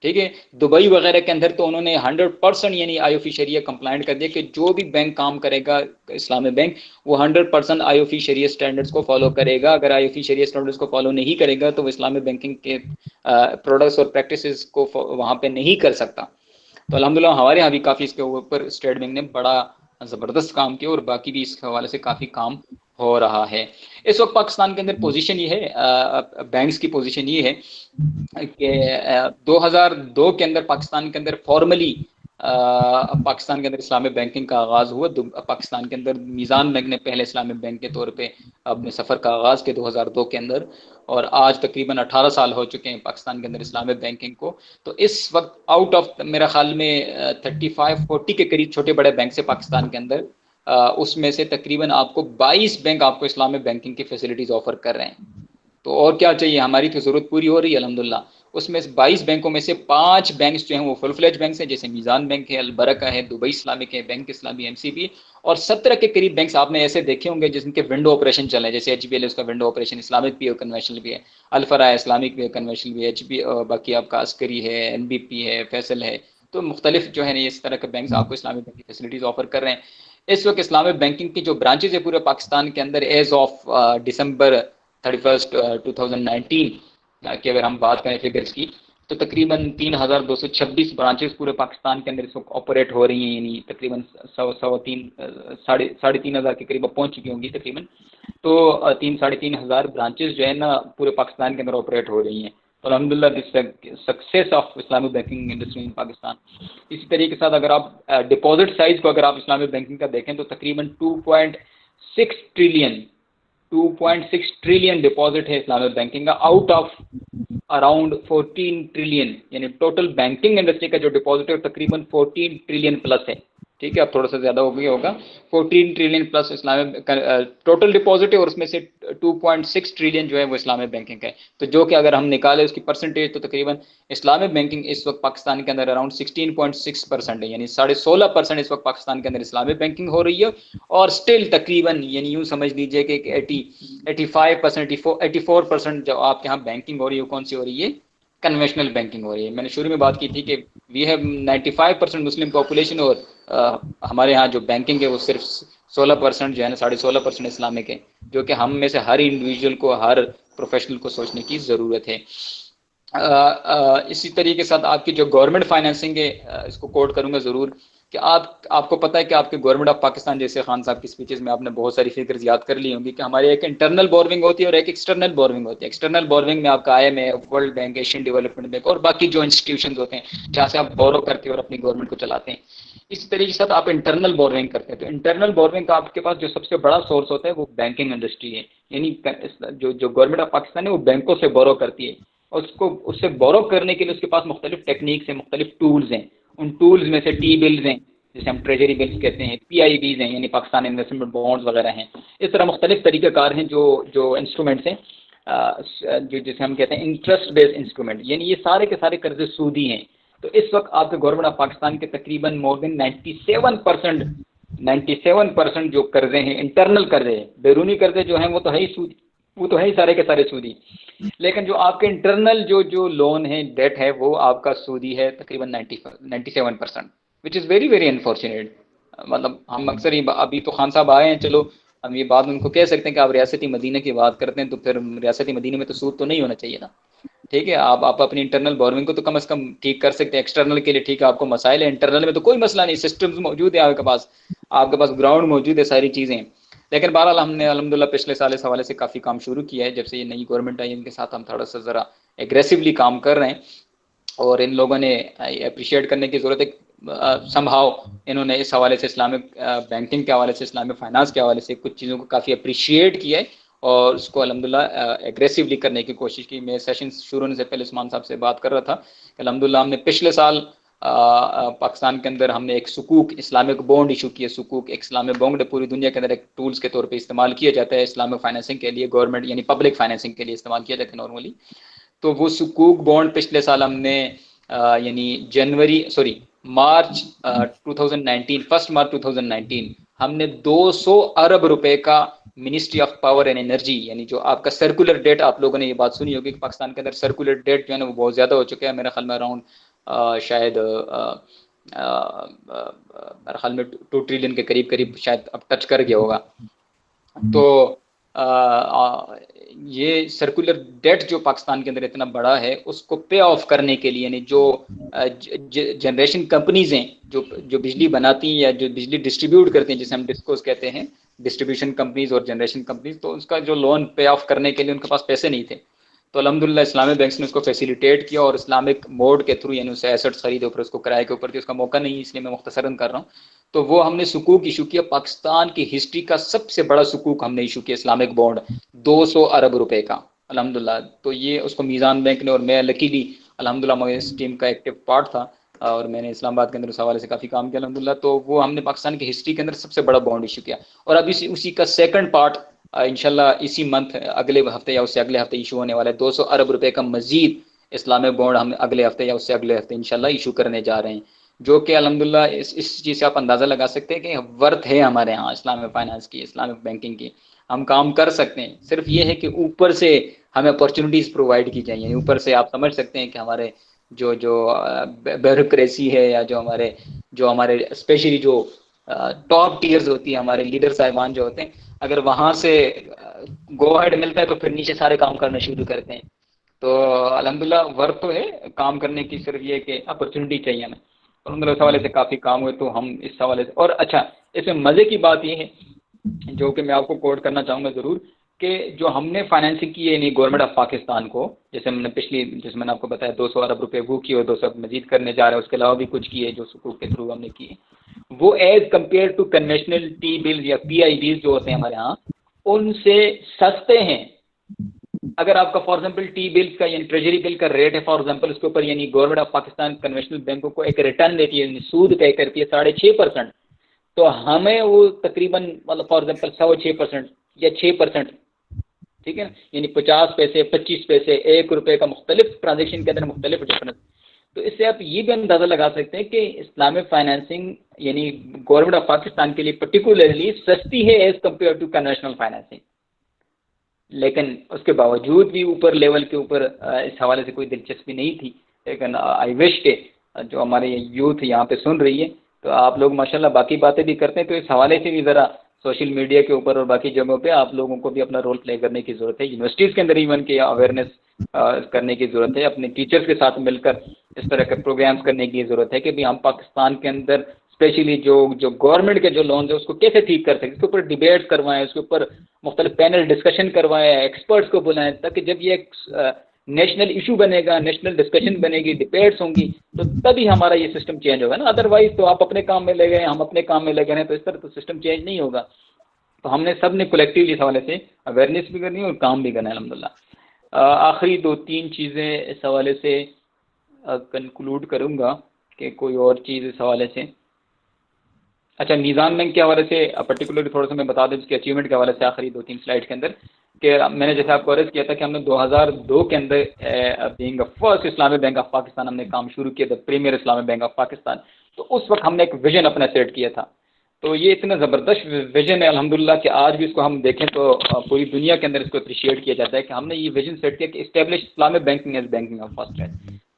ठीक है, दुबई वगैरह के अंदर तो उन्होंने 100% यानी IOF शरिया कंप्लाइंट कर दिया कि जो भी बैंक काम करेगा इस्लामिक बैंक, वो 100% IOF शरिया स्टैंडर्ड्स को फॉलो करेगा। अगर IOF शरिया स्टैंडर्ड्स को फॉलो नहीं करेगा तो वो इस्लामिक बैंकिंग के प्रोडक्ट्स और प्रैक्टिसेस को वहाँ पे नहीं कर सकता। तो अल्हम्दुलिल्लाह हमारे यहाँ भी काफ़ी इसके ऊपर स्टेट बैंक ने बड़ा ज़बरदस्त काम किया, और बाकी भी इस हवाले से काफ़ी काम हो रहा है। इस वक्त पाकिस्तान के अंदर पोजीशन ये है, बैंक्स की पोजीशन ये है कि 2002 के अंदर पाकिस्तान के अंदर फॉर्मली पाकिस्तान के अंदर इस्लामिक बैंकिंग का आगाज़ हुआ। पाकिस्तान के अंदर मीज़ान बैंक ने पहले इस्लामिक बैंक के तौर पे अपने सफ़र का आगाज़ किया 2002 के अंदर, और आज तकरीबन 18 साल हो चुके हैं पाकिस्तान के अंदर इस्लामिक बैंकिंग को। तो इस वक्त आउट ऑफ मेरा ख्याल में 35-40 के करीब छोटे बड़े बैंक से पाकिस्तान के अंदर, उसमें से तकरीबन आपको 22 बैंक आपको इस्लामिक बैंकिंग की फैसिलिटीज़ ऑफर कर रहे हैं। तो और क्या चाहिए, हमारी तो ज़रूरत पूरी हो रही है अल्हम्दुलिल्लाह। उसमें 22 बैंकों में से 5 बैंक्स जो हैं वो फुल फ्लेज बैंक हैं, जैसे मीज़ान बैंक है, अलबरका है, दुबई इस्लामिक है, बैंक इस्लामी, MCB, और 17 के करीब बैंक्स आपने ऐसे देखे होंगे जिनके विंडो ऑपरेशन चले, जैसे HBL है, उसका विंडो ऑपरेशन इस्लामिक भी है, कन्वेंशनल भी है, अल्फरा इस्लामिक भी है, कन्वेंशनल भी है, HB, बाकी आपका अस्करी है, NBP है, फैसल है। तो मुख्तलिफ जो है इस तरह के बैंक आपको इस्लामिक बैंक की फैसिलिटीज़ ऑफर कर रहे हैं। इस वक्त इस्लामिक बैंकिंग की जो ब्रांचेज है पूरे पाकिस्तान के अंदर एज ऑफ December 31, 2019 की अगर हम बात करें फिगर्स की, तो तकरीबन 3226 ब्रांचेस पूरे पाकिस्तान के अंदर इस वक्त ऑपरेट हो रही हैं, यानी तकरीबन 3,500 के करीब पहुंच चुकी होंगी तकरीबन। तो 3,500 ब्रांचेस जो है ना पूरे पाकिस्तान के अंदर ऑपरेट हो रही हैं। तो अल्हम्दुलिल्लाह this success of Islamic banking industry in Pakistan. इसी तरीके के साथ अगर आप डिपॉजिट साइज को अगर आप इस्लामिक बैंकिंग का देखें तो तकरीबन 2.6 ट्रिलियन 2.6 ट्रिलियन डिपॉजिट है इस्लामिक बैंकिंग का, आउट ऑफ अराउंड 14 ट्रिलियन, यानी टोटल बैंकिंग इंडस्ट्री का जो डिपॉजिट है तकरीबन 14 ट्रिलियन प्लस है। ठीक है, अब थोड़ा सा ज़्यादा हो गया होगा, 14 trillion plus Islamic total deposit है, और उसमें से 2.6 ट्रिलियन जो है वो इस्लामिक बैंकिंग का है। तो जो कि अगर हम निकालें उसकी परसेंटेज, तो तकरीबन इस्लामिक बैंकिंग इस वक्त पाकिस्तान के अंदर अराउंड 16.6% है, यानी 16.5% इस वक्त पाकिस्तान के अंदर इस्लामिक बैंकिंग हो रही है। और स्टिल तकरीबन यानी यूँ समझ लीजिए कि 85%, 84% जो आपके यहाँ बैंकिंग हो रही है वो कौन सी हो रही है? कन्वेंशनल बैंकिंग हो रही है। मैंने शुरू में बात की थी कि वी हैव 95% मुस्लिम पॉपुलेशन, और हमारे यहाँ जो बैंकिंग है वो सिर्फ 16% जो है ना, 16.5% इस्लामिक है, जो कि हम में से हर इंडिविजुअल को, हर प्रोफेशनल को सोचने की ज़रूरत है। इसी तरीके के साथ आपकी जो गवर्नमेंट फाइनेंसिंग है, इसको कोट करूँगा ज़रूर कि आपको पता है कि आपके गवर्नमेंट ऑफ पाकिस्तान, जैसे खान साहब की स्पीचेस में आपने बहुत सारी फिगर्स याद कर ली होंगी कि हमारी एक इंटरनल बोर्विंग होती है और एक एक्सटर्नल बोर्विंग होती है। एक्सटर्नल बोर्विंग में आपका IMF, world bank, Asian development bank और बाकी जो इंस्टीट्यूशन होते हैं जहाँ से आप बोरो करते हैं और अपनी गवर्नमेंट को चलाते हैं। इसी तरीके से आप इंटरनल बोर्विंग करते हैं, तो इंटरनल बोर्विंग का आपके पास जो सबसे बड़ा सोर्स होता है वो बैंकिंग इंडस्ट्री है। यानी जो गवर्नमेंट ऑफ पाकिस्तान है वो बैंकों से बोरो करती है, और उससे बोरो करने के लिए उसके पास मुख्तलिफ टेक्निक्स हैं, मुख्तलिफ टूल्स हैं। उन टूल्स में से टी बिल्स हैं, जिसे हम ट्रेजरी बिल्स कहते हैं, PIBs हैं यानी पाकिस्तान इन्वेस्टमेंट बॉन्ड्स वगैरह हैं। इस तरह मुख्तलिफ तरीक़ाकार हैं जो इंस्ट्रूमेंट्स हैं, जो जिसे हम कहते हैं इंटरेस्ट बेस्ड इंस्ट्रूमेंट, यानी ये सारे के सारे कर्जे सूदी हैं। तो इस वक्त आपके गवर्नमेंट ऑफ पाकिस्तान के तकरीबन मोर देन 97% जो कर्जे हैं इंटरनल कर्जे हैं, बैरूनी कर्जे जो हैं वो तो है ही सूदी, वो तो है ही सारे के सारे सूदी। लेकिन जो आपके इंटरनल जो लोन है, डेट है, वो आपका सूदी है तकरीबन 97%, which is very very unfortunate. मतलब हम अक्सर ही, अभी तो खान साहब आए हैं, चलो हम ये बात उनको कह सकते हैं कि आप रियासती मदीने की बात करते हैं, तो फिर रियासती मदीने में तो सूद तो नहीं होना चाहिए ना। ठीक है, आप अपनी इंटरनल बोर्विंग को तो कम से कम ठीक कर सकते हैं। एक्सटर्नल के लिए ठीक है, आपको मसाइल है, इंटरनल में तो कोई मसला नहीं, सिस्टम्स मौजूद है आपके पास ग्राउंड मौजूद है, सारी चीज़ें। लेकिन बहरहाल हमने अल्हम्दुलिल्लाह पिछले साल इस हवाले से काफ़ी काम शुरू किया है। जब से ये नई गवर्नमेंट आई, इनके साथ हम थोड़ा सा ज़रा एग्रेसिवली काम कर रहे हैं, और इन लोगों ने अप्रिशिएट करने की ज़रूरत है। संभाव इन्होंने इस हवाले से इस्लामिक बैंकिंग के हवाले से, इस्लामिक फाइनेंस के हवाले से कुछ चीज़ों को काफ़ी अप्रिशिएट किया है, और उसको अल्हम्दुलिल्लाह एग्रेसिवली करने की कोशिश की। मैं सेशन शुरू होने से पहले उस्मान साहब से बात कर रहा था कि अल्हम्दुलिल्लाह हमने पिछले साल पाकिस्तान के अंदर हमने एक सुकूक इस्लामिक बॉन्ड इशू किया। सुकूक एक इस्लामिक बॉन्ड पूरी दुनिया के अंदर एक टूल्स के तौर पे इस्तेमाल किया जाता है इस्लामिक फाइनेंसिंग के लिए, गवर्नमेंट यानी पब्लिक फाइनेंसिंग के लिए इस्तेमाल किया जाता है नॉर्मली। तो वो सुकूक बॉन्ड पिछले साल हमने यानी मार्च 2019, 1 मार्च 2019 हमने 200 अरब रुपए का ministry of power and energy, यानी जो आपका सर्कुलर डेट, आप लोगों ने ये बात सुनी होगी कि पाकिस्तान के अंदर सर्कुलर डेट जो है ना वो बहुत ज़्यादा हो चुका है। मेरे ख्याल में अराउंड शायद मेरे ख्याल में 2 ट्रिलियन के करीब शायद अब टच कर गया होगा। तो ये सर्कुलर डेट जो पाकिस्तान के अंदर इतना बड़ा है, उसको पे ऑफ करने के लिए, यानी जो जनरेशन कंपनीज हैं जो बिजली बनाती हैं या जो बिजली डिस्ट्रीब्यूट करती हैं, जिसे हम डिस्कोस कहते हैं, डिस्ट्रीब्यूशन कंपनीज और जनरेशन कंपनीज, तो उसका जो लोन पे ऑफ करने के लिए उनके पास पैसे नहीं थे। तो अल्हम्दुलिल्लाह इस्लामिक बैंक ने उसको फैसिलिटेट किया, और इस्लामिक मोड के थ्रू यानी उसे एसेट्स खरीदे, ऊपर उसको किराए के ऊपर, उसका मौका नहीं, इसलिए मैं मुख्तसरन कर रहा हूँ। तो वो हमने सुकूक इशू किया, पाकिस्तान की हिस्ट्री का सबसे बड़ा सुकूक हमने इशू किया, इस्लामिक बॉन्ड 200 अरब रुपए का अल्हम्दुलिल्लाह। तो ये उसको मीज़ान बैंक ने, और मैं लकीली अल्हम्दुलिल्लाह मैं इस टीम का एक्टिव पार्ट था, और मैंने इस्लामाबाद के अंदर उस हवाले से काफ़ी काम किया अल्हम्दुलिल्लाह। तो वो हमने पाकिस्तान की हिस्ट्री के अंदर सबसे बड़ा बॉन्ड इशू किया, और अभी उसी का सेकंड पार्ट इंशाल्लाह इसी मंथ, अगले हफ्ते या उससे अगले हफ्ते इशू होने वाला है। 200 अरब रुपए का मजीद इस्लामिक बॉन्ड हम अगले हफ्ते या उससे अगले हफ्ते इंशाल्लाह इशू करने जा रहे हैं, जो कि अल्हम्दुलिल्लाह इस चीज़ से आप अंदाज़ा लगा सकते हैं कि वर्थ है हमारे यहाँ इस्लामिक फाइनेंस की, इस्लामिक बैंकिंग की। हम काम कर सकते हैं, सिर्फ ये है कि ऊपर से हमें अपॉर्चुनिटीज़ प्रोवाइड की जाएंगी। ऊपर से आप समझ सकते हैं कि हमारे जो ब्यूरोक्रेसी है, या जो हमारे स्पेशली जो टॉप टीयर्स होती है, हमारे लीडर साहिबान जो होते हैं, अगर वहाँ से गो अहेड मिलता है तो फिर नीचे सारे काम करना शुरू करते हैं। तो अल्हम्दुलिल्लाह वर्थ तो है काम करने की, सिर्फ ये कि अपॉर्चुनिटी चाहिए हमें। अल्हम्दुलिल्लाह इस हवाले से काफ़ी काम हुए, तो हम इस हवाले से, और अच्छा इसमें मज़े की बात ये है जो कि मैं आपको कोट करना चाहूँगा ज़रूर, कि जो हमने फाइनेंसिंग की है नहीं गवर्नमेंट ऑफ पाकिस्तान को, जैसे मैंने आपको बताया 200 अरब रुपए वो किए, और 200 मजीद करने जा रहे हैं, उसके अलावा भी कुछ किए जो सुकूक के थ्रू हमने किए, वो as compared to conventional T bills या PIBs जो होते हैं हमारे यहाँ, उनसे सस्ते हैं। अगर आपका फॉर एग्जांपल टी बिल्स का यानी ट्रेजरी बिल का रेट है फॉर एग्जांपल, उसके ऊपर यानी गवर्नमेंट ऑफ पाकिस्तान कन्वेंशनल बैंकों को एक रिटर्न देती है, यानी सूद पे करती है 6.5%, तो हमें वो तकरीबन मतलब फॉर एग्जांपल 6% या 6%, ठीक है, यानी 50 पैसे 25 पैसे 1 रुपए का मुख्तलिफ ट्रांजेक्शन के अंदर मुख्तलिफ डिफरेंस। तो इससे आप ये भी अंदाज़ा लगा सकते हैं कि इस्लामिक फाइनेंसिंग यानी गवर्नमेंट ऑफ पाकिस्तान के लिए पर्टिकुलरली सस्ती है as compared to conventional financing. लेकिन उसके बावजूद भी ऊपर लेवल के ऊपर इस हवाले से कोई दिलचस्पी नहीं थी। लेकिन आई विश के जो हमारे यूथ यहाँ पे सुन रही है, तो आप लोग माशाल्लाह बाकी बातें भी करते हैं, तो इस हवाले से भी ज़रा सोशल मीडिया के ऊपर और बाकी जगहों पे आप लोगों को भी अपना रोल प्ले करने की ज़रूरत है। यूनिवर्सिटीज़ के अंदर इवन के अवेयरनेस करने की ज़रूरत है, अपने टीचर्स के साथ मिलकर इस तरह के प्रोग्राम्स करने की ज़रूरत है कि भी हम पाकिस्तान के अंदर स्पेशली जो गवर्नमेंट के जो लोन्स है उसको कैसे ठीक कर सकते, इसके ऊपर डिबेट्स करवाएं, उसके ऊपर मुख्तलिफ पैनल डिस्कशन करवाएं, एक्सपर्ट्स को बुलाएं, ताकि जब ये नेशनल इशू बनेगा, नेशनल डिस्कशन बनेगी, डिबेट्स होंगी, तो तभी हमारा ये सिस्टम चेंज होगा ना। अदरवाइज तो आप अपने काम में लगे हैं, हम अपने काम में लगे हैं, तो इस तरह तो सिस्टम चेंज नहीं होगा। तो हमने सब ने कलेक्टिवली इस हवाले से अवेयरनेस भी करनी है और काम भी करना है अल्हम्दुलिल्लाह। आखिरी 2-3 चीज़ें इस हवाले से कंक्लूड करूँगा कि कोई और चीज़ इस हवाले से, अच्छा मीज़ान बैंक के हवाले से पर्टिकुलरली थोड़ा सा मैं बता दूं इसके अचीवमेंट के हवाले से आखिरी 2-3 स्लाइड के अंदर, कि मैंने जैसे आपको अर्ज़ किया था कि हमने 2002 के अंदर being first Islamic bank of Pakistan हमने काम शुरू किया था, premier Islamic bank of Pakistan. तो उस वक्त हमने एक विजन अपना सेट किया था, तो ये इतना ज़बरदस्त विजन है अल्हम्दुलिल्लाह कि आज भी इसको हम देखें तो पूरी दुनिया के अंदर इसको अप्रिशिएट किया जाता है कि हमने ये विजन सेट किया कि establish Islamic banking as banking of first class.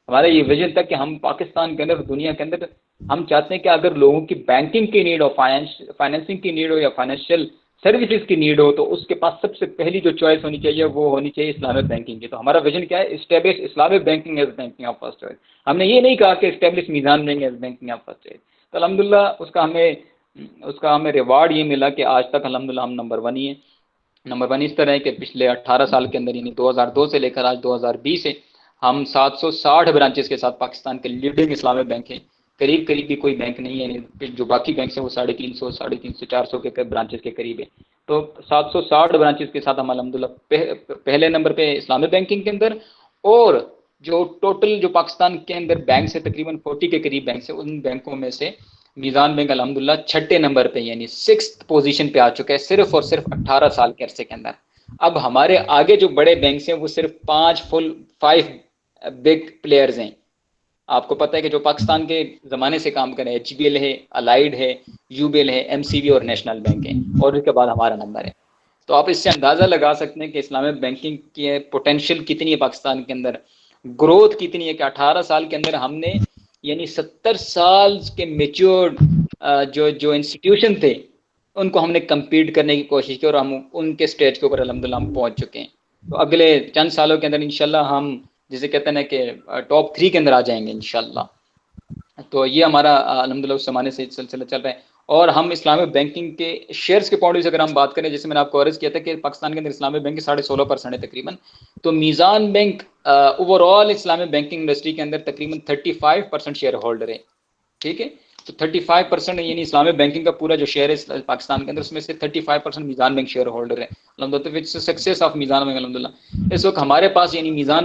हमारा ये विजन था कि हम पाकिस्तान के अंदर दुनिया के अंदर हम चाहते हैं कि अगर लोगों की बैंकिंग की नीड हो, फाइनेंसिंग की नीड हो या फाइनेंशियल सर्विसेज की नीड हो, तो उसके पास सबसे पहली जो चॉइस होनी चाहिए वो होनी चाहिए इस्लामिक बैंकिंग की। तो हमारा विजन क्या है, establish Islamic banking as banking of first choice. हमने ये नहीं कहा कि establish Meezan bank as banking of first choice. तो अल्हम्दुलिल्लाह उसका हमें रिवार्ड ये मिला कि आज तक अल्हम्दुलिल्लाह हम नंबर 1 ही है। नंबर 1 इस तरह है कि पिछले 18 साल के अंदर यानी 2002 से लेकर आज 2020 से हम 760 ब्रांचेस के साथ पाकिस्तान के लीडिंग इस्लामिक बैंक हैं। करीब भी कोई बैंक नहीं है, जो बाकी बैंक हैं वो 350, 400 के ब्रांचेस के करीब है। तो 760 ब्रांचेस के साथ हम अल्हम्दुलिल्लाह पहले नंबर पे इस्लामिक बैंकिंग के अंदर, और जो टोटल जो पाकिस्तान के अंदर बैंक है तकरीबन 40 के करीब बैंक है, उन बैंकों में से मीज़ान बैंक अल्हम्दुलिल्लाह 6ठे नंबर पे यानी 6th पोजीशन पे आ चुका है, सिर्फ और सिर्फ 18 साल के अरसे के अंदर। अब हमारे आगे जो बड़े बैंक हैं वो सिर्फ 5 बिग प्लेयर्स हैं। आपको पता है कि जो पाकिस्तान के ज़माने से काम कर रहे हैं, HBL है, अलाइड है, UBL है, MCB और नेशनल बैंक है, और उसके बाद हमारा नंबर है। तो आप इससे अंदाज़ा लगा सकते हैं कि इस्लामिक बैंकिंग की पोटेंशियल कितनी है पाकिस्तान के अंदर, ग्रोथ कितनी है कि 18 साल के अंदर हमने यानी 70 साल के मेच्योर्ड जो इंस्टीट्यूशन थे उनको हमने कम्पीट करने की कोशिश की, और हम उनके स्टेज के ऊपर अल्हम्दुलिल्लाह हम पहुँच चुके हैं। तो अगले चंद सालों के अंदर इंशाल्लाह हम जिसे कहते हैं ना कि टॉप 3 के अंदर आ जाएंगे इंशाल्लाह। तो ये हमारा अल्हम्दुलिल्लाह उस ज़माने से सिलसिला चल रहा है। और हम इस्लामिक बैंकिंग के शेयर्स के पॉइंट ऑफ व्यू से अगर हम बात करें, जैसे मैंने आपको अर्ज़ किया था कि पाकिस्तान के अंदर इस्लामिक बैंक 16.5% है तकरीबन, तो Meezan bank overall Islamic banking industry के अंदर तकरीबन 35% शेयर होल्डर है। ठीक है, तो 35% यानी इस्लामिक बैंकिंग का पूरा जो शेयर है पाकिस्तान के अंदर, उसमें से 35% मीज़ान बैंक शेयर होल्डर है अल्हम्दुलिल्लाह। तो सक्सेस ऑफ मीज़ान बैंक अल्हम्दुलिल्लाह। इस वक्त हमारे पास यानी मीज़ान